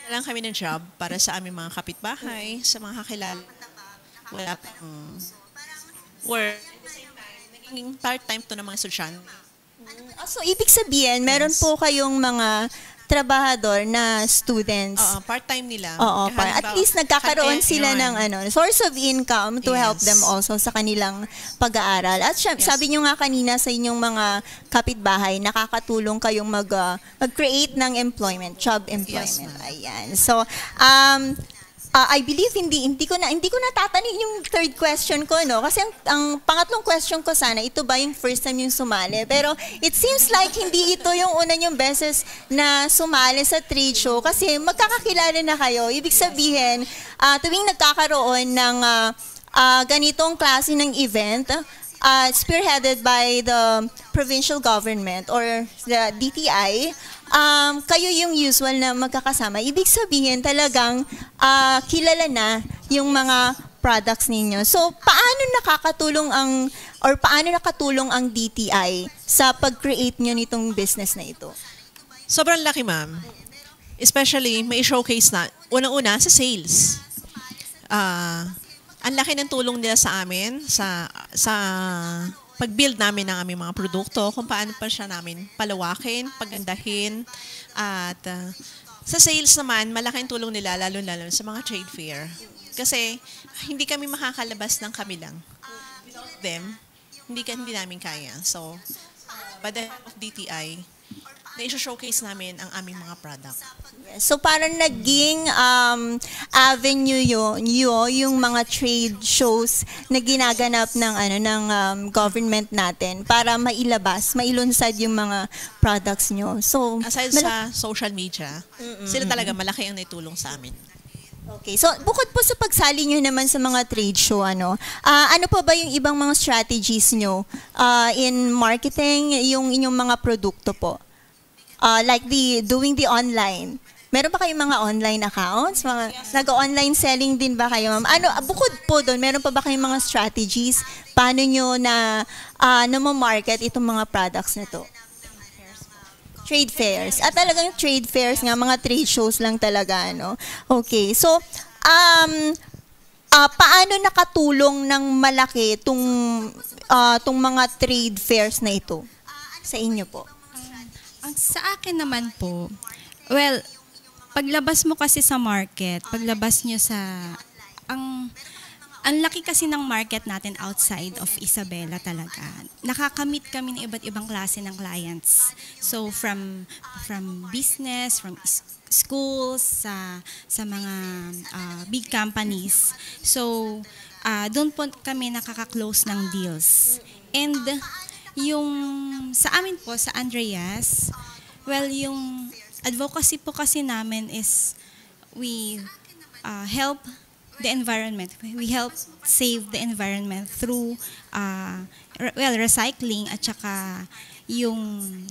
lang kami ng job para sa aming mga kapitbahay, sa mga kakilala. Wala pang work. Naging part-time to ng mga estudyante. So, ibig sabihin, meron po kayong mga trabahador na students. Part-time nila. Oo, at least nagkakaroon sila ng source of income to help them also sa kanilang pag-aaral. At sabi nyo nga kanina sa inyong mga kapitbahay, nakakatulong kayong mag-create ng employment, job employment. Yes, ayan. So, I believe hindi ko natatanin yung third question ko, no? Kasi ang pangatlong question ko sana, ito ba yung first time yung sumali? Pero it seems like hindi ito yung una yung beses na sumali sa trade show kasi magkakakilala na kayo. Ibig sabihin, tuwing nagkakaroon ng ganitong klase ng event, spearheaded by the provincial government or the DTI, kayo yung usual na magkakasama. Ibig sabihin talagang kilala na yung mga products ninyo. So, paano nakatulong ang DTI sa pag-create nyo nitong business na ito? Sobrang laki, ma'am. Especially, may showcase na, unang-una, sa sales. Ang laki ng tulong nila sa amin, sa pag-build namin ng aming mga produkto, kung paano pa siya namin palawakin, pagandahin. At sa sales naman, malaking tulong nila, lalo-lalo sa mga trade fair. Kasi hindi kami makakalabas ng kami lang. Without them, hindi namin kaya. So, by the help of DTI, na-showcase namin ang aming mga product. So parang naging avenue yung mga trade shows na ginaganap ng government natin para mailunsad yung mga products nyo. So aside sa social media, sila talaga malaki ang naitulong sa amin. Okay. So bukod po sa pagsali nyo naman sa mga trade show, ano pa ba yung ibang mga strategies nyo in marketing yung inyong mga produkto po? Like doing the online. Meron ba kayong mga online accounts? Nag-online selling din ba kayo, ma'am? Bukod po doon, meron pa ba kayong mga strategies? Paano nyo na ma-market itong mga products na to? Trade fairs. At talagang trade fairs nga, mga trade shows lang talaga, no? Okay. So, paano nakatulong ng malaki tong mga trade fairs na ito? Sa inyo po? Sa akin naman po, well, paglabas mo kasi sa market, paglabas nyo sa, ang laki kasi ng market natin outside of Isabela talaga. Nakakamit kami ng iba't ibang klase ng clients. So from business, from schools, sa mga big companies. So doon po kami nakaka-close ng deals. And yung sa amin po, sa Andreas, well, yung advocacy po kasi namin is we help the environment. We help save the environment through recycling at saka yung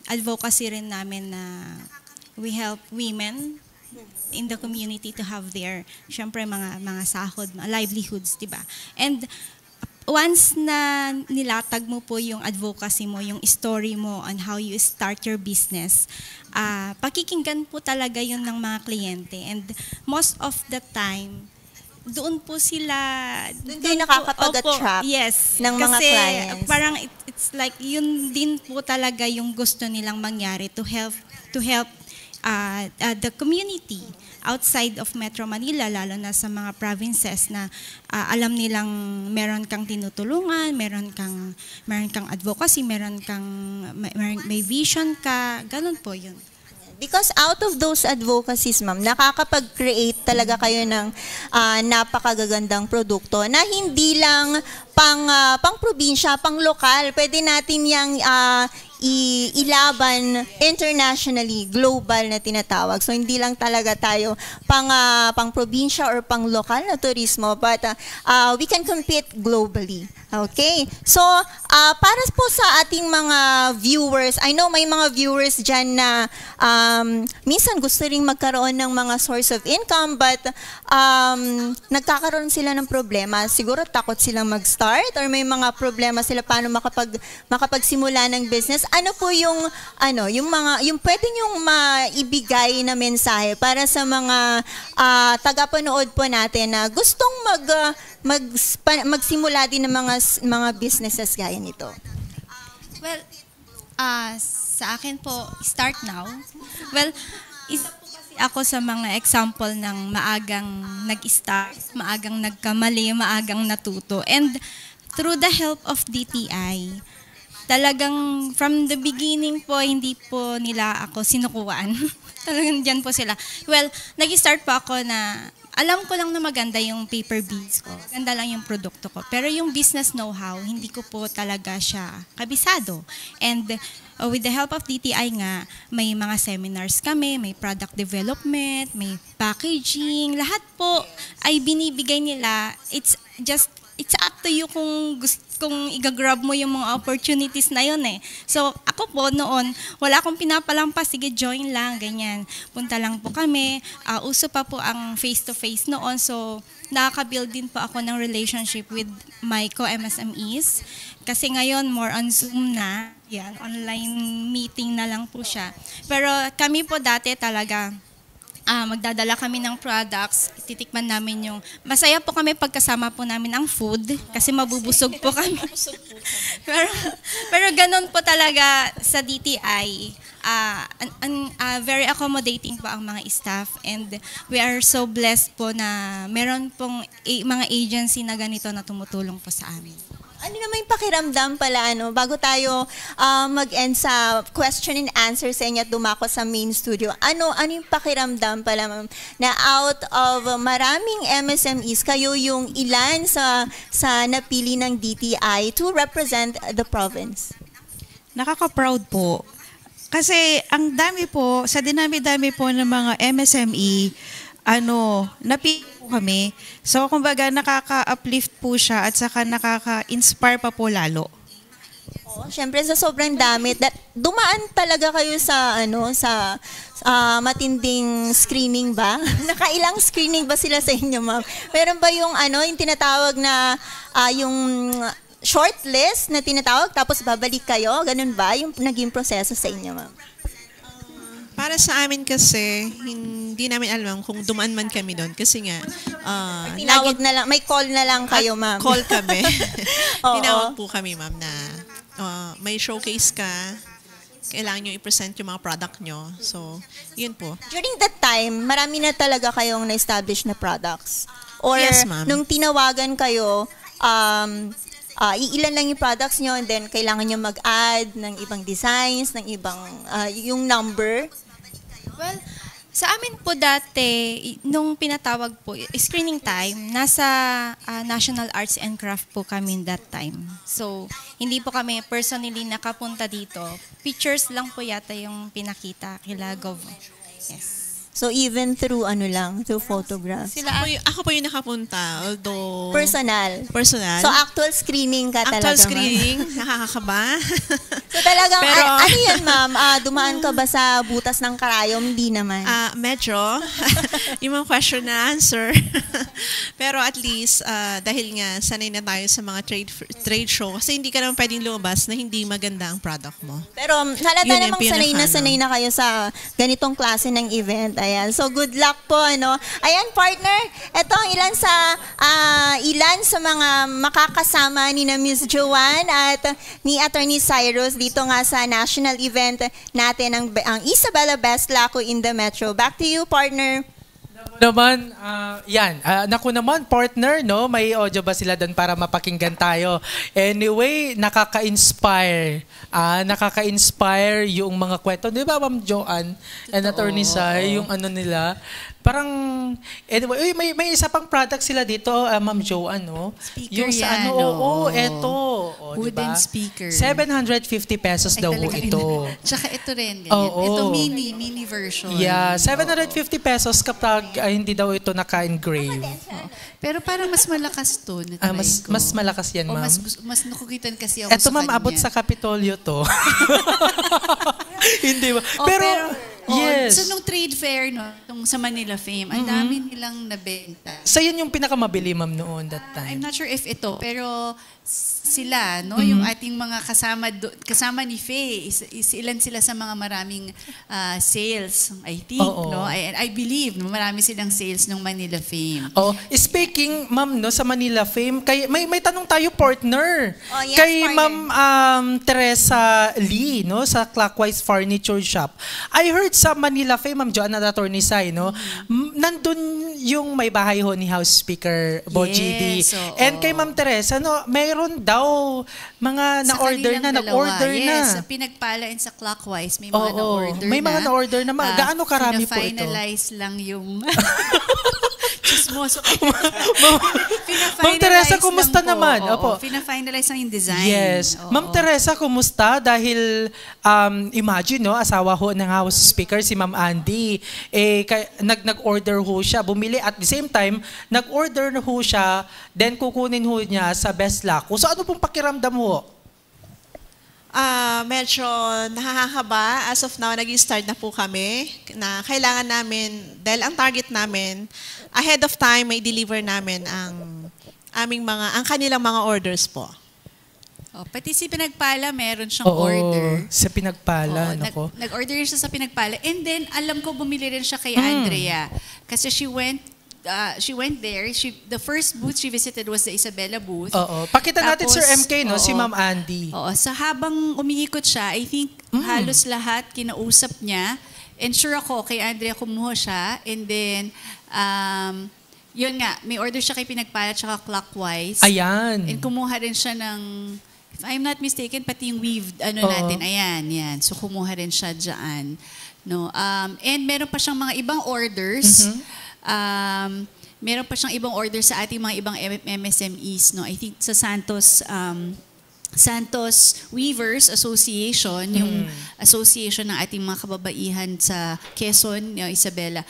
advocacy rin namin na we help women in the community to have their, syempre, mga sahod, mga livelihoods, di ba? And once na nilatag mo po yung advocacy mo, yung story mo on how you start your business, pakikinggan po talaga yun ng mga kliyente. And most of the time, doon po sila... Doon kayo nakakapag-attract ng mga clients. Kasi parang it's like, yun din po talaga yung gusto nilang mangyari to help the community outside of Metro Manila, lalo na sa mga provinces na alam nilang meron kang tinutulungan, meron kang advocacy, may vision ka, ganun po yun. Because out of those advocacies, ma'am, nakakapag-create talaga kayo ng napakagagandang produkto na hindi lang pang probinsya, pang lokal. Pwede natin yang ilaban internationally, global na tinatawag. So hindi lang talaga tayo pang probinsya or pang lokal na turismo, but we can compete globally. Okay? So para po sa ating mga viewers, I know may mga viewers dyan na minsan gusto ring magkaroon ng mga source of income, but nagkakaroon sila ng problema. Siguro takot silang mag-start or may mga problema sila paano makapagsimula ng business. Ano po yung pwede niyong maibigay na mensahe para sa mga tagapanood po natin na gustong magsimula din ng mga businesses gaya nito? Well, sa akin po, start now. Well, isa po kasi ako sa mga example ng maagang nag-start, maagang nagkamali, maagang natuto. And through the help of DTI, talagang from the beginning po, hindi po nila ako sinukuan. Talagang dyan po sila. Well, nag-start po ako na alam ko lang na maganda yung paper beads ko. Maganda lang yung produkto ko. Pero yung business know-how, hindi ko po talaga siya kabisado. And with the help of DTI nga, may mga seminars kami, may product development, may packaging, lahat po ay binibigay nila. It's up to you kung i-grab mo yung mga opportunities na yun eh. So, ako po noon, wala akong pinapalampas, sige, join lang, ganyan. Punta lang po kami. Uso pa po ang face-to-face noon. So, nakaka-build din po ako ng relationship with my co-MSMEs. Kasi ngayon, more on Zoom na. Yan, online meeting na lang po siya. Pero kami po dati talaga, magdadala kami ng products, titikman namin yung... Masaya po kami pagkasama po namin ang food kasi mabubusog po kami. pero ganun po talaga sa DTI. Very accommodating po ang mga staff and we are so blessed po na meron pong mga agency na ganito na tumutulong po sa amin. Ano naman yung pakiramdam pala, bago tayo mag-end sa question and answer sa inyo at dumako sa main studio, ano yung pakiramdam pala, ma'am, na out of maraming MSMEs, kayo yung ilan sa napili ng DTI to represent the province? Nakaka-proud po. Kasi ang dami po, sa dinami-dami po ng mga MSME, napili po kami. So, kumbaga, nakaka-uplift po siya at saka nakaka-inspire pa po lalo. Siyempre, sa sobrang dami, dumaan talaga kayo sa matinding screening ba? Nakailang screening ba sila sa inyo, ma'am? Meron ba yung tinatawag na yung shortlist na tinatawag, tapos babalik kayo? Ganun ba yung naging proseso sa inyo, ma'am? Para sa amin kasi, hindi namin alam kung dumaan man kami doon. Kasi nga, tinawag na lang, may call na lang kayo, ma'am. Call kami. Tinawag po kami, ma'am, na may showcase ka, kailangan nyo i-present yung mga product nyo. So, yun po. During that time, marami na talaga kayong na-establish na products? Or yes, ma'am. Nung tinawagan kayo, iilan lang yung products nyo and then kailangan nyo mag-add ng ibang designs, ng ibang, yung number? Well, sa amin po dati, nung pinatawag po, screening time, nasa National Arts and Craft po kami that time. So, hindi po kami personally nakapunta dito. Pictures lang po yata yung pinakita kila Gov. Yes. So even through through photographs. Ako po yung nakapunta, although... Personal. Personal. So actual screening ka talaga, Actual screening, nakakakaba. So talagang, Pero, ano yan ma'am? Dumaan ka ba sa butas ng karayom? Hindi naman. Medyo. Yung mga question na answer. Pero at least, dahil nga sanay na tayo sa mga trade show, kasi hindi ka naman pwedeng lumabas na hindi maganda ang product mo. Pero halata Yun namang sanay na kayo sa ganitong klase ng event. Ayan. So good luck po, ano. Ayan, partner. Ito ang ilan sa mga makakasama ni na Miss Joanne at ni Attorney Cyrus dito nga sa national event natin ang Isabela Best Laco in the Metro. Back to you, partner. Naman, naku naman, partner, no? May audio ba sila doon para mapakinggan tayo? Anyway, nakaka-inspire. Nakaka-inspire yung mga kwento. Di ba, Ma'am Joanne and Attorney Sai, yung ano nila? Parang, anyway, may isa pang product sila dito, Ma'am Joanne, no? Speaker yung sa yan, eto. Wooden diba? speaker. 750 pesos daw talaga ito. Tsaka ito rin, ganyan. Ito mini version. Yeah, 750 pesos kapag hindi daw ito naka-engrave. Pero parang mas malakas to. Mas malakas yan, ma'am. Mas nakukitan kasi ako Ito, sa ma'am, kanya. abot sa Kapitolyo to. Hindi ba? Pero yes. So, nung trade fair, no, nung sa Manila Fame, ang dami nilang nabenta. So, yun yung pinakamabili, ma'am, noon that time. I'm not sure if ito, pero sila, no, yung ating mga kasama ni Faye, ilan sila sa mga maraming sales, I think, no? I believe, marami silang sales ng Manila Fame. Speaking, ma'am, no, sa Manila Fame, may tanong tayo, partner. Yes, kay partner. Ma'am Teresa Lee, no, sa Clockwise Furniture Shop. I heard sa Manila Fame, Ma'am Joanne at Attorney Sai, no, nandun yung may bahay ho ni House Speaker Bo GD. And kay Ma'am Teresa, no, mayroon daw mga na-order na, nag-order na. Yes, sa Pinagpala and sa Clockwise, may mga na-order na. May mga na-order na. Gaano karami po ito? Pina-finalize lang yung... Chismoso. Ma'am Teresa, kumusta naman? Opo. Pina-finalize lang yung design. Yes. Ma'am Teresa, kumusta? Dahil, imagine, no, asawa ho ng House Speaker, si Ma'am Andy, nag-order ho siya, bumili at the same time, nag-order na ho siya, then kukunin ho niya sa Best Laco. So ano pong pakiramdam ho? Medyo nakakaba. As of now, nag-start na po kami na kailangan namin, dahil ang target namin, ahead of time, may deliver namin ang kanilang mga orders po. Pati si Pinagpala, meron siyang order. Sa Pinagpala, nako. Nag-order siya sa Pinagpala. And then, alam ko, bumili rin siya kay Andrea. Kasi she went there. The first booth she visited was the Isabela booth. Pakita natin, Sir MK, no, si Ma'am Andy. So habang umiikot siya, I think halos lahat kinausap niya. And sure ako, kay Andrea kumuha siya. And then, yun nga, may order siya kay Pinagpala at Clockwise. Ayan. And kumuha rin siya ng, if I'm not mistaken, pati yung weaved, natin. Ayan, yan. So kumuha rin siya dyan. No? And meron pa siyang mga ibang orders. Meron pa siyang ibang order sa ating mga ibang MSMEs, no? I think sa Santos Weavers Association, yung association ng ating mga kababaihan sa Quezon, Isabela.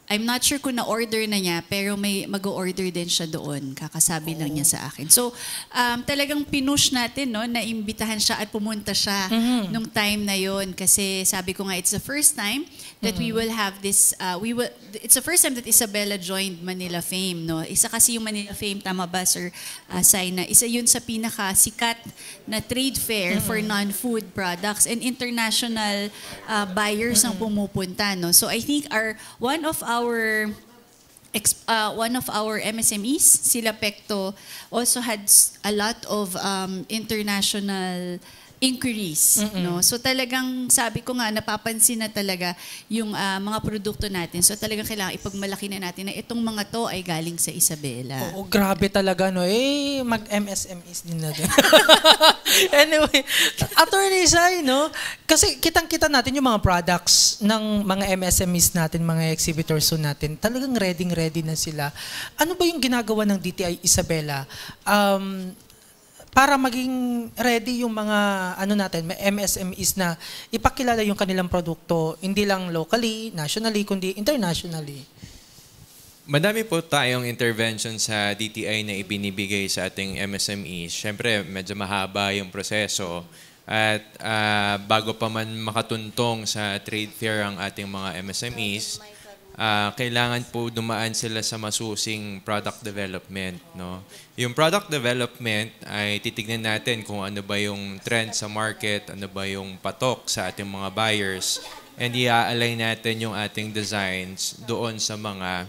I'm not sure kung na-order na niya, pero may mag-order din siya doon. Kakasabi lang niya sa akin. So, talagang pinush natin, no, na imbitahan siya at pumunta siya nung time na yon. Kasi sabi ko nga, it's the first time that we will have this, it's the first time that Isabela joined Manila Fame, no? Isa kasi yung Manila Fame, tama ba, Sir Sai, na isa yun sa pinaka-sikat na trade fair for non-food products and international buyers ang pumupunta, no? So, I think one of our MSMEs, sila Pecto, also had a lot of international inquiries, no? So talagang sabi ko nga, napapansin na talaga yung mga produkto natin. So talagang kailangan ipagmalaki na natin na itong mga to ay galing sa Isabela. Grabe talaga, no? Mag-MSMEs din natin. Anyway, Attorney Sai, no? Kasi kitang-kita natin yung mga products ng mga MSMEs natin, mga exhibitors natin. Talagang ready na sila. Ano ba yung ginagawa ng DTI Isabela? para maging ready yung mga natin, may MSMEs na ipakilala yung kanilang produkto, hindi lang locally, nationally, kundi internationally? Madami po tayong intervention sa DTI na ibinibigay sa ating MSMEs. Siyempre, medyo mahaba yung proseso. At bago pa man makatuntong sa trade fair ang ating mga MSMEs, kailangan po dumaan sila sa masusing product development. No? Yung product development ay titignan natin kung ano ba yung trend sa market, ano ba yung patok sa ating mga buyers, and i-align natin yung ating designs doon sa mga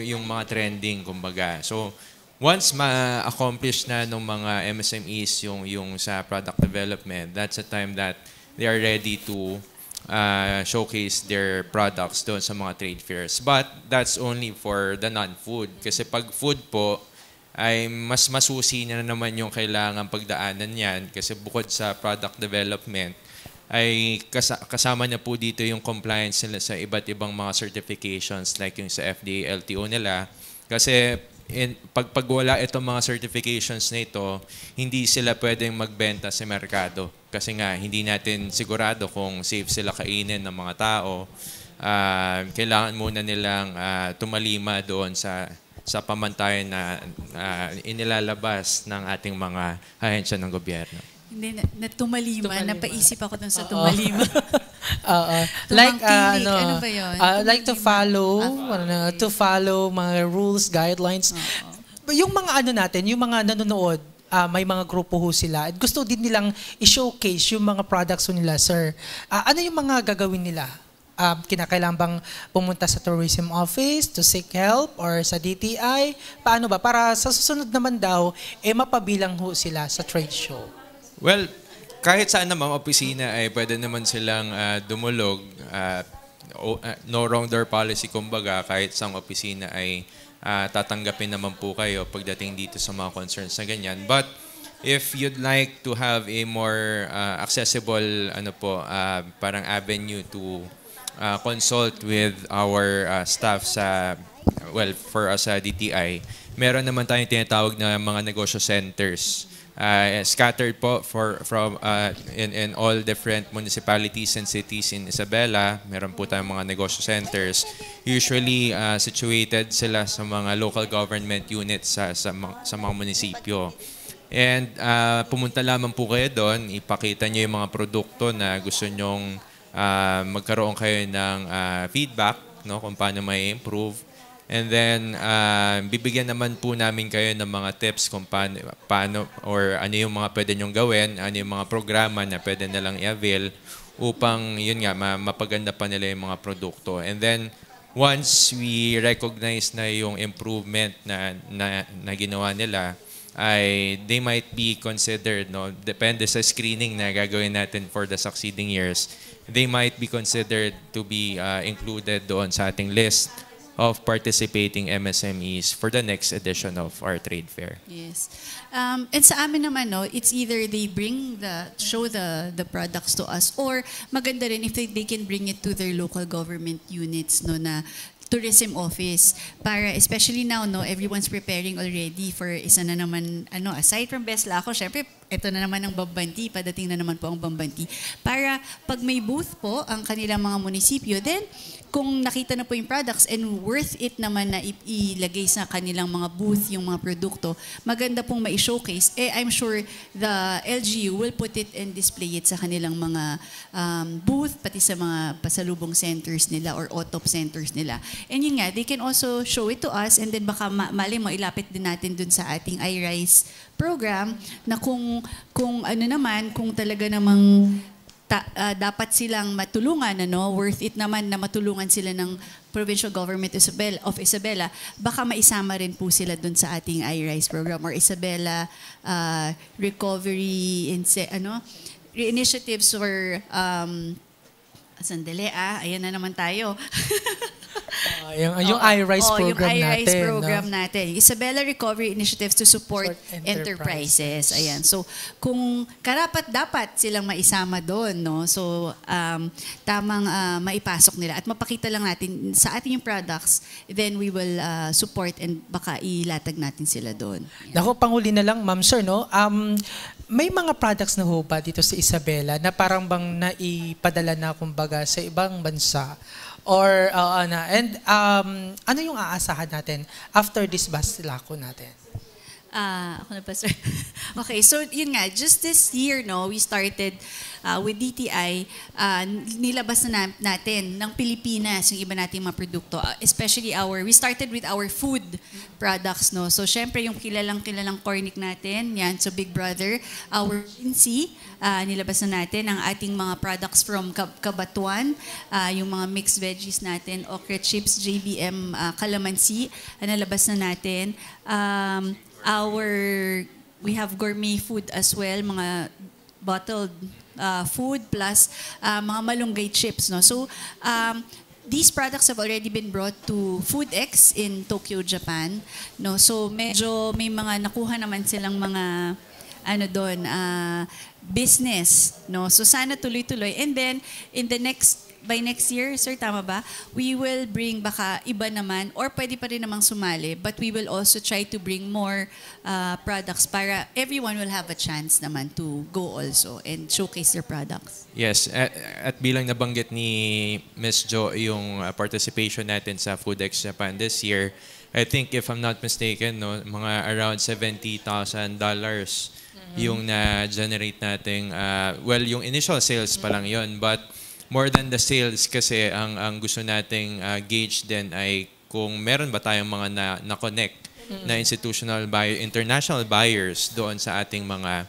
yung mga trending, kumbaga. So, once ma-accomplish na ng mga MSMEs yung sa product development, that's the time that they are ready to showcase their products doon sa mga trade fairs. But that's only for the non-food. Kasi pag food po, ay mas masusi na naman yung kailangan pagdaanan yan. Kasi bukod sa product development, ay kasama na po dito yung compliance nila sa iba't ibang mga certifications like yung sa FDA, LTO nila. Kasi pag wala itong mga certifications na ito, hindi sila pwedeng magbenta sa merkado. Kasi nga, hindi natin sigurado kung safe sila kainin ng mga tao. Kailangan muna nilang tumalima doon sa pamantayan na inilalabas ng ating mga ahensya ng gobyerno. Hindi, tumalima. Napaisip ako dun sa tumalima. Like, ano ba yun? Like to follow mga rules, guidelines. Yung mga natin, yung mga nanonood, may mga grupo ho sila. At gusto din nilang i-showcase yung mga products nila, sir. Ano yung mga gagawin nila? Kinakailangan bang pumunta sa tourism office to seek help or sa DTI? Paano ba? Para sa susunod naman daw, mapabilang ho sila sa trade show. Well, kahit saan namang opisina ay pwede naman silang dumulog. No wrong door policy, kumbaga, kahit sa opisina ay tatanggapin naman po kayo pagdating dito sa mga concerns na ganyan. But if you'd like to have a more accessible parang avenue to consult with our staff for us sa DTI, meron naman tayong tinatawag na mga negosyo centers. Scattered po in all different municipalities and cities in Isabela. Meron po tayong mga negosyo centers. Usually situated sila sa mga local government units sa mga munisipyo. And pumunta lamang po kayo doon, ipakita nyo yung mga produkto na gusto nyong magkaroon kayo ng feedback, no, kung paano may improve. And then, bibigyan naman po namin kayo ng mga tips kung paano or ano yung mga pwede nyong gawin, ano yung mga programa na pwede nilang i-avail upang, yun nga, mapaganda pa nila yung mga produkto. And then, once we recognize na yung improvement na ginawa nila, they might be considered, no, depende sa screening na gagawin natin for the succeeding years, they might be considered to be included doon sa ating list of participating MSMEs for the next edition of our trade fair. Yes. And sa amin naman, no, it's either they show the products to us, or maganda rin if they can bring it to their local government units, no, na tourism office, para especially now, no, everyone's preparing already for isa na naman, aside from Besla ako, syempre ito na naman ang Bambanti, padating na naman po ang Bambanti, para pag may booth po ang kanilang mga munisipyo, then kung nakita na po yung products and worth it naman na ilagay sa kanilang mga booth yung mga produkto, maganda pong ma-showcase, I'm sure the LGU will put it and display it sa kanilang mga booth, pati sa mga pasalubong centers nila or OTOP centers nila. And yun nga, they can also show it to us, and then baka mali mo, ilapit din natin dun sa ating iRise program na kung talaga namang dapat silang matulungan, worth it naman na matulungan sila ng Provincial Government of Isabela, baka maisama rin po sila dun sa ating iRise program or Isabela Recovery Initiatives for sandali, ayan na naman tayo. Yung iRise program yung iRise natin. program no? natin. Isabela Recovery Initiatives to Support Enterprises. Ayan. So, kung karapat-dapat silang maisama doon, no? So, tamang maipasok nila. At mapakita lang natin sa ating yung products, then we will support and baka ilatag natin sila doon. Naku, panghuli na lang, ma'am sir, no? May mga products na ho ba dito sa Isabela na parang bang naipadala na kumbaga sa ibang bansa? Or, ano yung aasahan natin after this Basilako natin? Ako na pa, sir. Okay, so yun nga, just this year, no, we started with DTI, nilabas na natin ng Pilipinas yung iba nating mga produkto, especially we started with our food products, no. So, syempre, yung kilalang Cornic natin, yan, so Big Brother, our Vinci, nilabas na natin ang ating mga products from Cabatuan, yung mga mixed veggies natin, okra chips, JBM, calamansi, nalabas na natin. We have gourmet food as well, mga bottled food plus mga malunggay chips, no. So these products have already been brought to FoodX in Tokyo, Japan, no. So medyo may mga nakuha naman silang mga business, no. So sana tuloy-tuloy, and then by next year, sir, tama ba? We will bring baka iba naman, or pwede pa rin namang sumali, but we will also try to bring more products para everyone will have a chance naman to go also and showcase their products. Yes, at bilang nabanggit ni Ms. Jo yung participation natin sa FoodX Japan this year, I think if I'm not mistaken, no, mga around $70,000 yung na-generate nating, yung initial sales pa lang yun, but more than the sales kasi ang gusto nating gauge din ay kung meron ba tayong mga na-connect na international buyers doon sa ating mga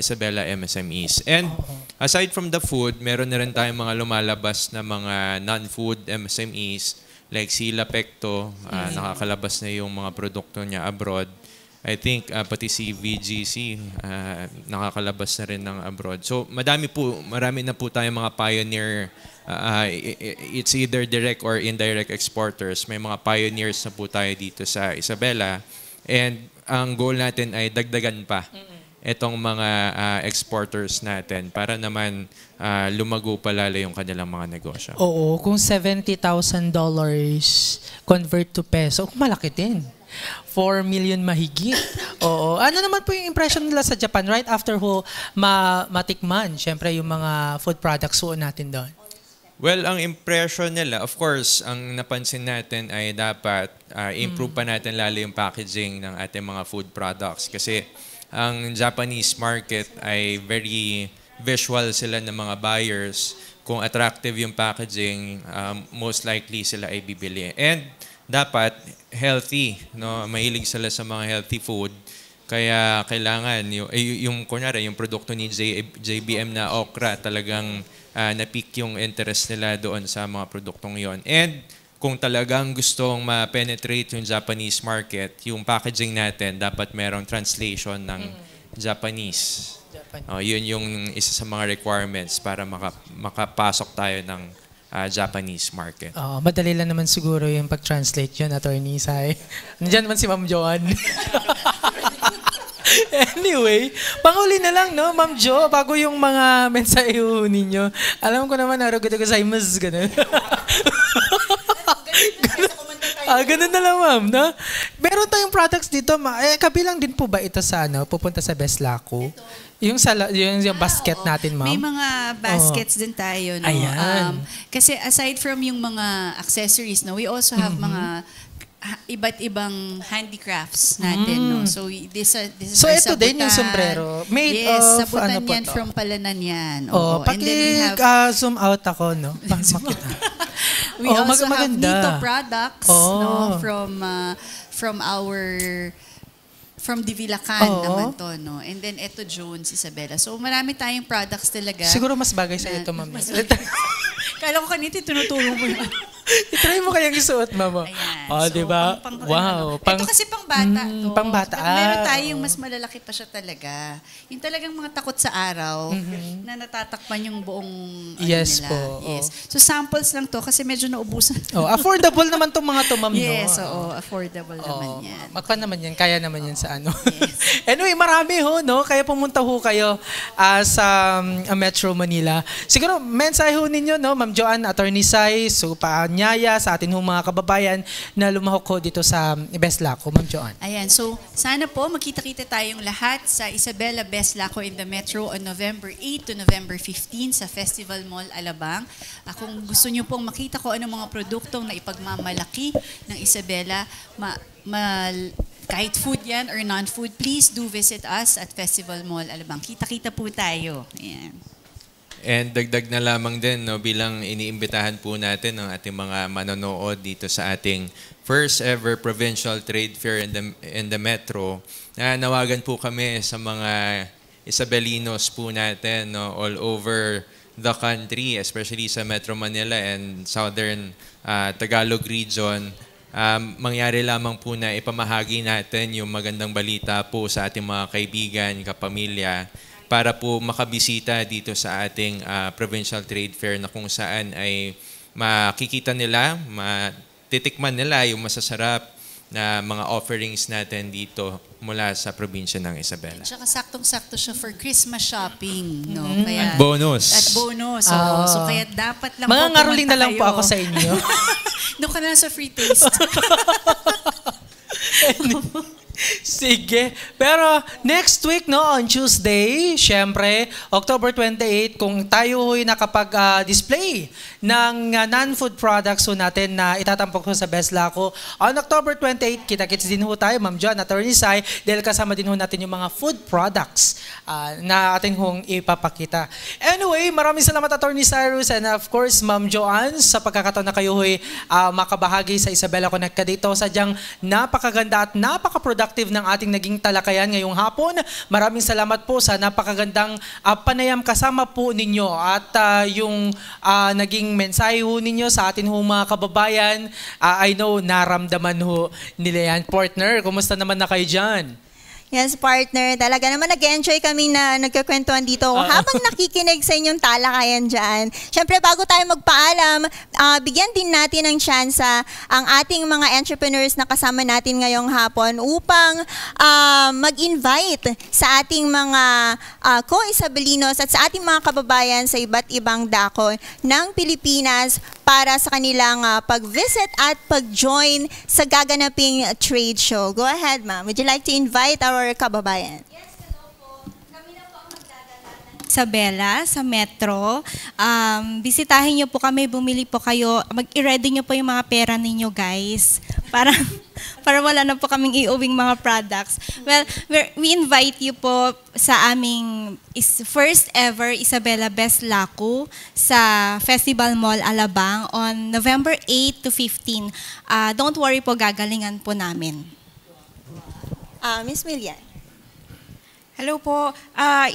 Isabela MSMEs. And aside from the food, meron na rin tayong mga lumalabas na mga non-food MSMEs like Sila Pecto, nakakalabas na yung mga produkto niya abroad. I think pati si VGC nakakalabas na rin ng abroad. So marami na po tayong mga pioneer, it's either direct or indirect exporters. May mga pioneers na po tayo dito sa Isabela. And ang goal natin ay dagdagan pa itong mga exporters natin para naman lumago pa lalo yung kanilang mga negosyo. Oo, kung $70,000 convert to peso, malaki din. 4 million mahigit. Oo. Ano naman po yung impression nila sa Japan right after matikman, syempre yung mga food products natin doon? Well, ang impression nila, of course, ang napansin natin ay dapat improve pa natin lalo yung packaging ng ating mga food products. Kasi ang Japanese market ay very visual sila ng mga buyers. Kung attractive yung packaging, most likely sila ay bibili. And dapat healthy, no? Mahilig sila sa mga healthy food. Kaya kailangan yung kunyari yung produkto ni JBM na okra talagang na-peak yung interest nila doon sa mga produktong yon. And kung talagang gustong ma-penetrate yung Japanese market, yung packaging natin dapat merong translation ng Japanese. Yun yung isa sa mga requirements para makapasok tayo ng Japanese market. Madali lang naman siguro yung pag-translate yun, Attorney Sai. Nandiyan naman si Ma'am Joan. Anyway, panghuli na lang, no, Ma'am Jo, bago yung mga mensahe ninyo. Alam ko naman, narugoto ko sa imas, gano'n. Ganun na lang, ma'am, no? Meron tayong products dito, kabilang din po ba ito sa pupunta sa Beslako? Yung basket natin, ma'am? May mga baskets din tayo, no? Ayan. Kasi aside from yung mga accessories, no, we also have mga iba't ibang handicrafts natin, no? So this is our ito din yung sombrero. Made of sabutan ano po yan to? from Palanan yan. Zoom out ako, no? We also have maganda. Nito products, no, from Divilacan naman to, no. And then ito Jones, Isabela. So marami tayong products talaga. Siguro mas bagay sa ito, ma'am. Kala ko kanina tinutulong mo yun. I-try mo kayang isuot, mama. Ayan. Oh, So, di ba? Wow. Ito kasi pang bata to. Pang bata. Pero meron tayong mas malalaki pa siya talaga. Yung talagang mga takot sa araw na natatakpan yung buong Yes nila. po. Yes. So samples lang to kasi medyo naubusan. Oh, affordable naman tong mga to, ma'am. Yes, no? oo. Affordable naman yan. Magpan naman yan. Kaya naman yan sa ano. Anyway, marami ho, no? Kaya pumunta ho kayo sa Metro Manila. Siguro, mensahe ho ninyo, no? Ma'am Joanne, Attorney Sai, so paanyaya sa atin ho mga kababayan na lumahok ho dito sa Best Laco. Ma'am Joanne. Ayan, so sana po magkita-kita tayong lahat sa Isabela Best Laco in the Metro on November 8 to November 15 sa Festival Mall Alabang. Kung gusto nyo pong makita ko anong mga produktong na ipagmamalaki ng Isabela, kahit food yan or non-food, please do visit us at Festival Mall Alabang. Kita-kita po tayo. Ayan. And dagdag na lamang din, no, bilang iniimbitahan po natin ng ating mga manonood dito sa ating first ever provincial trade fair in the Metro, na nawagan po kami sa mga Isabelinos po natin, no, all over the country, especially sa Metro Manila and Southern Tagalog region. Mangyari lamang po na ipamahagi natin yung magandang balita po sa ating mga kaibigan, kapamilya, para po makabisita dito sa ating provincial trade fair na kung saan ay makikita nila, matitikman nila yung masasarap na mga offerings natin dito mula sa probinsya ng Isabela. Tsaka saktong-sakto siya for Christmas shopping, no? Kaya, At bonus. At bonus. So kaya dapat lang mga po ngaruling na pumunta lang po kayo. ako sa inyo. Doon ka na sa free taste. Sige. Pero next week, no, on Tuesday, syempre, October 28, kung tayo ho'y nakapag-display ng non-food products ho natin na itatampok ho sa Best Laco, on October 28, kita-kits din ho tayo, Ma'am John, Attorney Sai, dahil kasama din ho natin yung mga food products na ating hong ipapakita. Anyway, maraming salamat, Attorney Cyrus, and of course, Ma'am Joanne, sa pagkakataon na kayo ho'y makabahagi sa Isabela Connect dito. Sadyang napakaganda at napaka-productive ng ating naging talakayan ngayong hapon. Maraming salamat po sa napakagandang panayam kasama po ninyo at yung naging mensahe ho ninyo sa atin ho mga kababayan. I know naramdaman ho nila yan. Partner, kumusta naman na kayo dyan? Yes, partner. Talaga naman nag-enjoy kami na nagkakwentuhan dito habang nakikinig sa inyong talakayan dyan. Siyempre, bago tayo magpaalam, bigyan din natin ng tsansa ang ating mga entrepreneurs na kasama natin ngayong hapon upang mag-invite sa ating mga co-Isabelinos at sa ating mga kababayan sa iba't ibang dako ng Pilipinas para sa kanilang pag-visit at pag-join sa gaganaping trade show. Go ahead, ma'am. Would you like to invite our kababayan? Yes, hello po. Kami na po ang magdadala ng Isabela sa Metro. Bisitahin niyo po kami, bumili po kayo. I-ready niyo po yung mga pera ninyo, guys. Para wala na po kaming iuwing mga products. Well, we invite you po sa aming first ever Isabela Best Laco sa Festival Mall Alabang on November 8 to 15. Don't worry po, gagalingan po namin. Miss Milian. Hello po.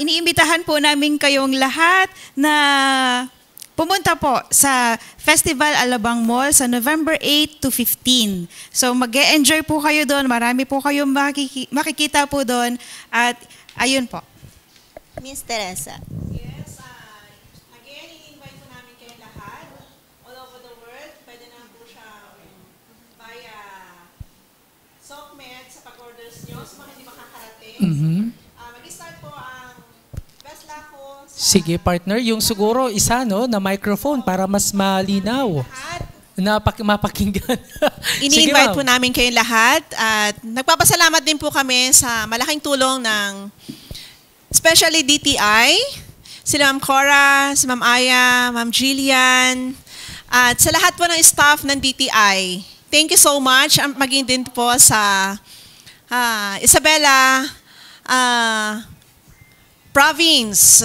Iniimbitahan po namin kayong lahat na pumunta po sa Festival Alabang Mall sa November 8 to 15. So mag-e-enjoy po kayo doon. Marami po kayong makikita po doon. At ayun po. Miss Teresa. Yes, again, i-invite po namin kayo lahat all over the world. Pwede na po siya via SOCMED sa pag-orders nyo sa mga hindi makakarating. Mag-start po ang Best Laco sa Sige, partner, yung siguro isa, no, na microphone para mas malinaw na mapakinggan. Ini-invite po namin kayo lahat at nagpapasalamat din po kami sa malaking tulong ng especially DTI, sila Ma'am Cora, si Ma'am Aya, Ma'am Jillian, at sa lahat po ng staff ng DTI. Thank you so much. Maging din po sa Isabela province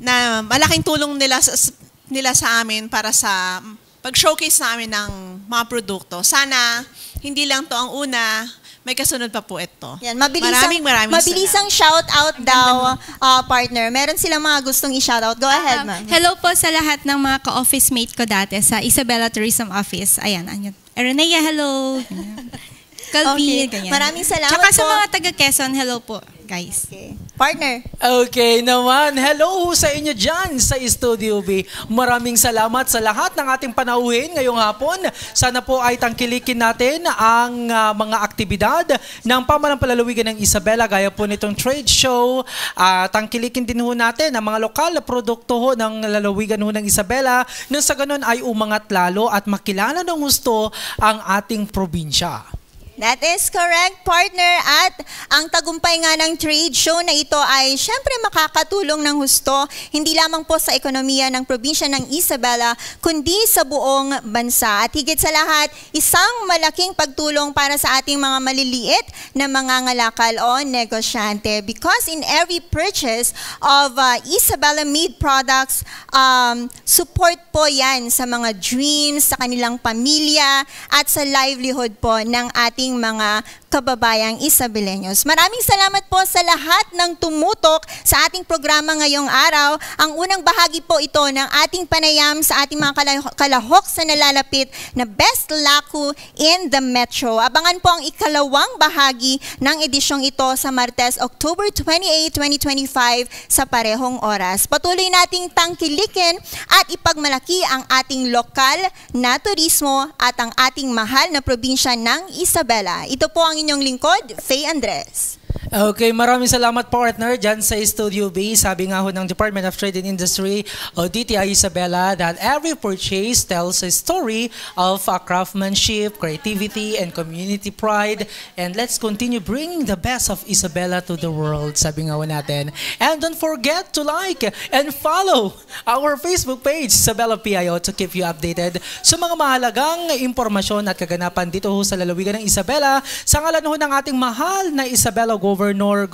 na malaking tulong nila sa amin para sa pag-showcase namin ng mga produkto. Sana hindi lang to ang una, may kasunod pa po ito. Yan, maraming mabilisang shout out daw, partner. Meron silang mga gustong i-shout out. Go ahead, ma'am. Hello po sa lahat ng mga ka-office mate ko dati sa Isabela Tourism Office. Ayan. Eronea, hello. Calvin, ganyan. Maraming salamat Tsaka po. sa mga taga Quezon, hello po, guys. Okay. Partner. Okay naman. Hello sa inyo dyan sa Studio B. Maraming salamat sa lahat ng ating panauhin ngayong hapon. Sana po ay tangkilikin natin ang mga aktibidad ng Pamahalang Palalawigan ng Isabela gaya po nitong trade show. Tangkilikin din ho natin ang mga lokal na produkto ho ng lalawigan ho ng Isabela nang sa ganun ay umangat lalo at makilala ng gusto ang ating probinsya. That is correct, partner. At ang tagumpay nga ng trade show na ito ay syempre makakatulong ng husto, hindi lamang po sa ekonomiya ng probinsya ng Isabela, kundi sa buong bansa. At higit sa lahat, isang malaking pagtulong para sa ating mga maliliit na mga ngalakal o negosyante. Because in every purchase of Isabela-made products, support po yan sa mga dreams, sa kanilang pamilya, at sa livelihood po ng ating mga kababayang Isabeleños. Maraming salamat po sa lahat ng tumutok sa ating programa ngayong araw. Ang unang bahagi po ito ng ating panayam sa ating mga kalahok sa nalalapit na Best Laku in the Metro. Abangan po ang ikalawang bahagi ng edisyong ito sa Martes, October 28, 2025 sa parehong oras. Patuloy nating tangkilikin at ipagmalaki ang ating lokal na turismo at ang ating mahal na probinsya ng Isabela. Ito po ang inyong lingkod, Faye Andres. Okay, maraming salamat partner dyan sa Studio B. Sabi nga ho ng Department of Trade and Industry o DTI Isabela that every purchase tells a story of craftsmanship, creativity, and community pride. And let's continue bringing the best of Isabela to the world, sabi nga ho natin. And don't forget to like and follow our Facebook page, Isabela PIO, to keep you updated sa mga mahalagang impormasyon at kaganapan dito ho sa lalawigan ng Isabela. Sa ngalan ho ng ating mahal na Isabela Governor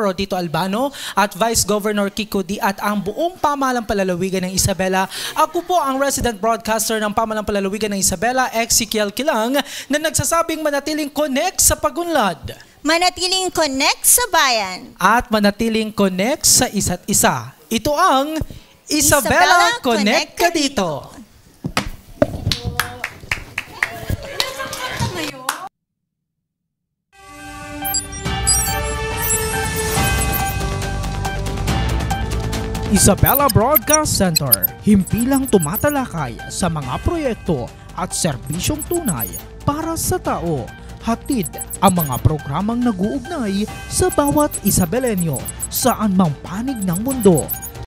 Rodito Albano at Vice Governor Kiko D at ang buong Pamahalang Palalawigan ng Isabela. Ako po ang resident broadcaster ng Pamahalang Palalawigan ng Isabela, Ezekiel Kilang, na nagsasabing manatiling connect sa pagunlad. Manatiling connect sa bayan. At manatiling connect sa isa't isa. Ito ang Isabela Connect Ka Dito. Isabela Broadcast Center, himpilang tumatalakay sa mga proyekto at serbisyong tunay para sa tao. Hatid ang mga programang nag-uugnay sa bawat Isabelenyo saan mang panig ng mundo.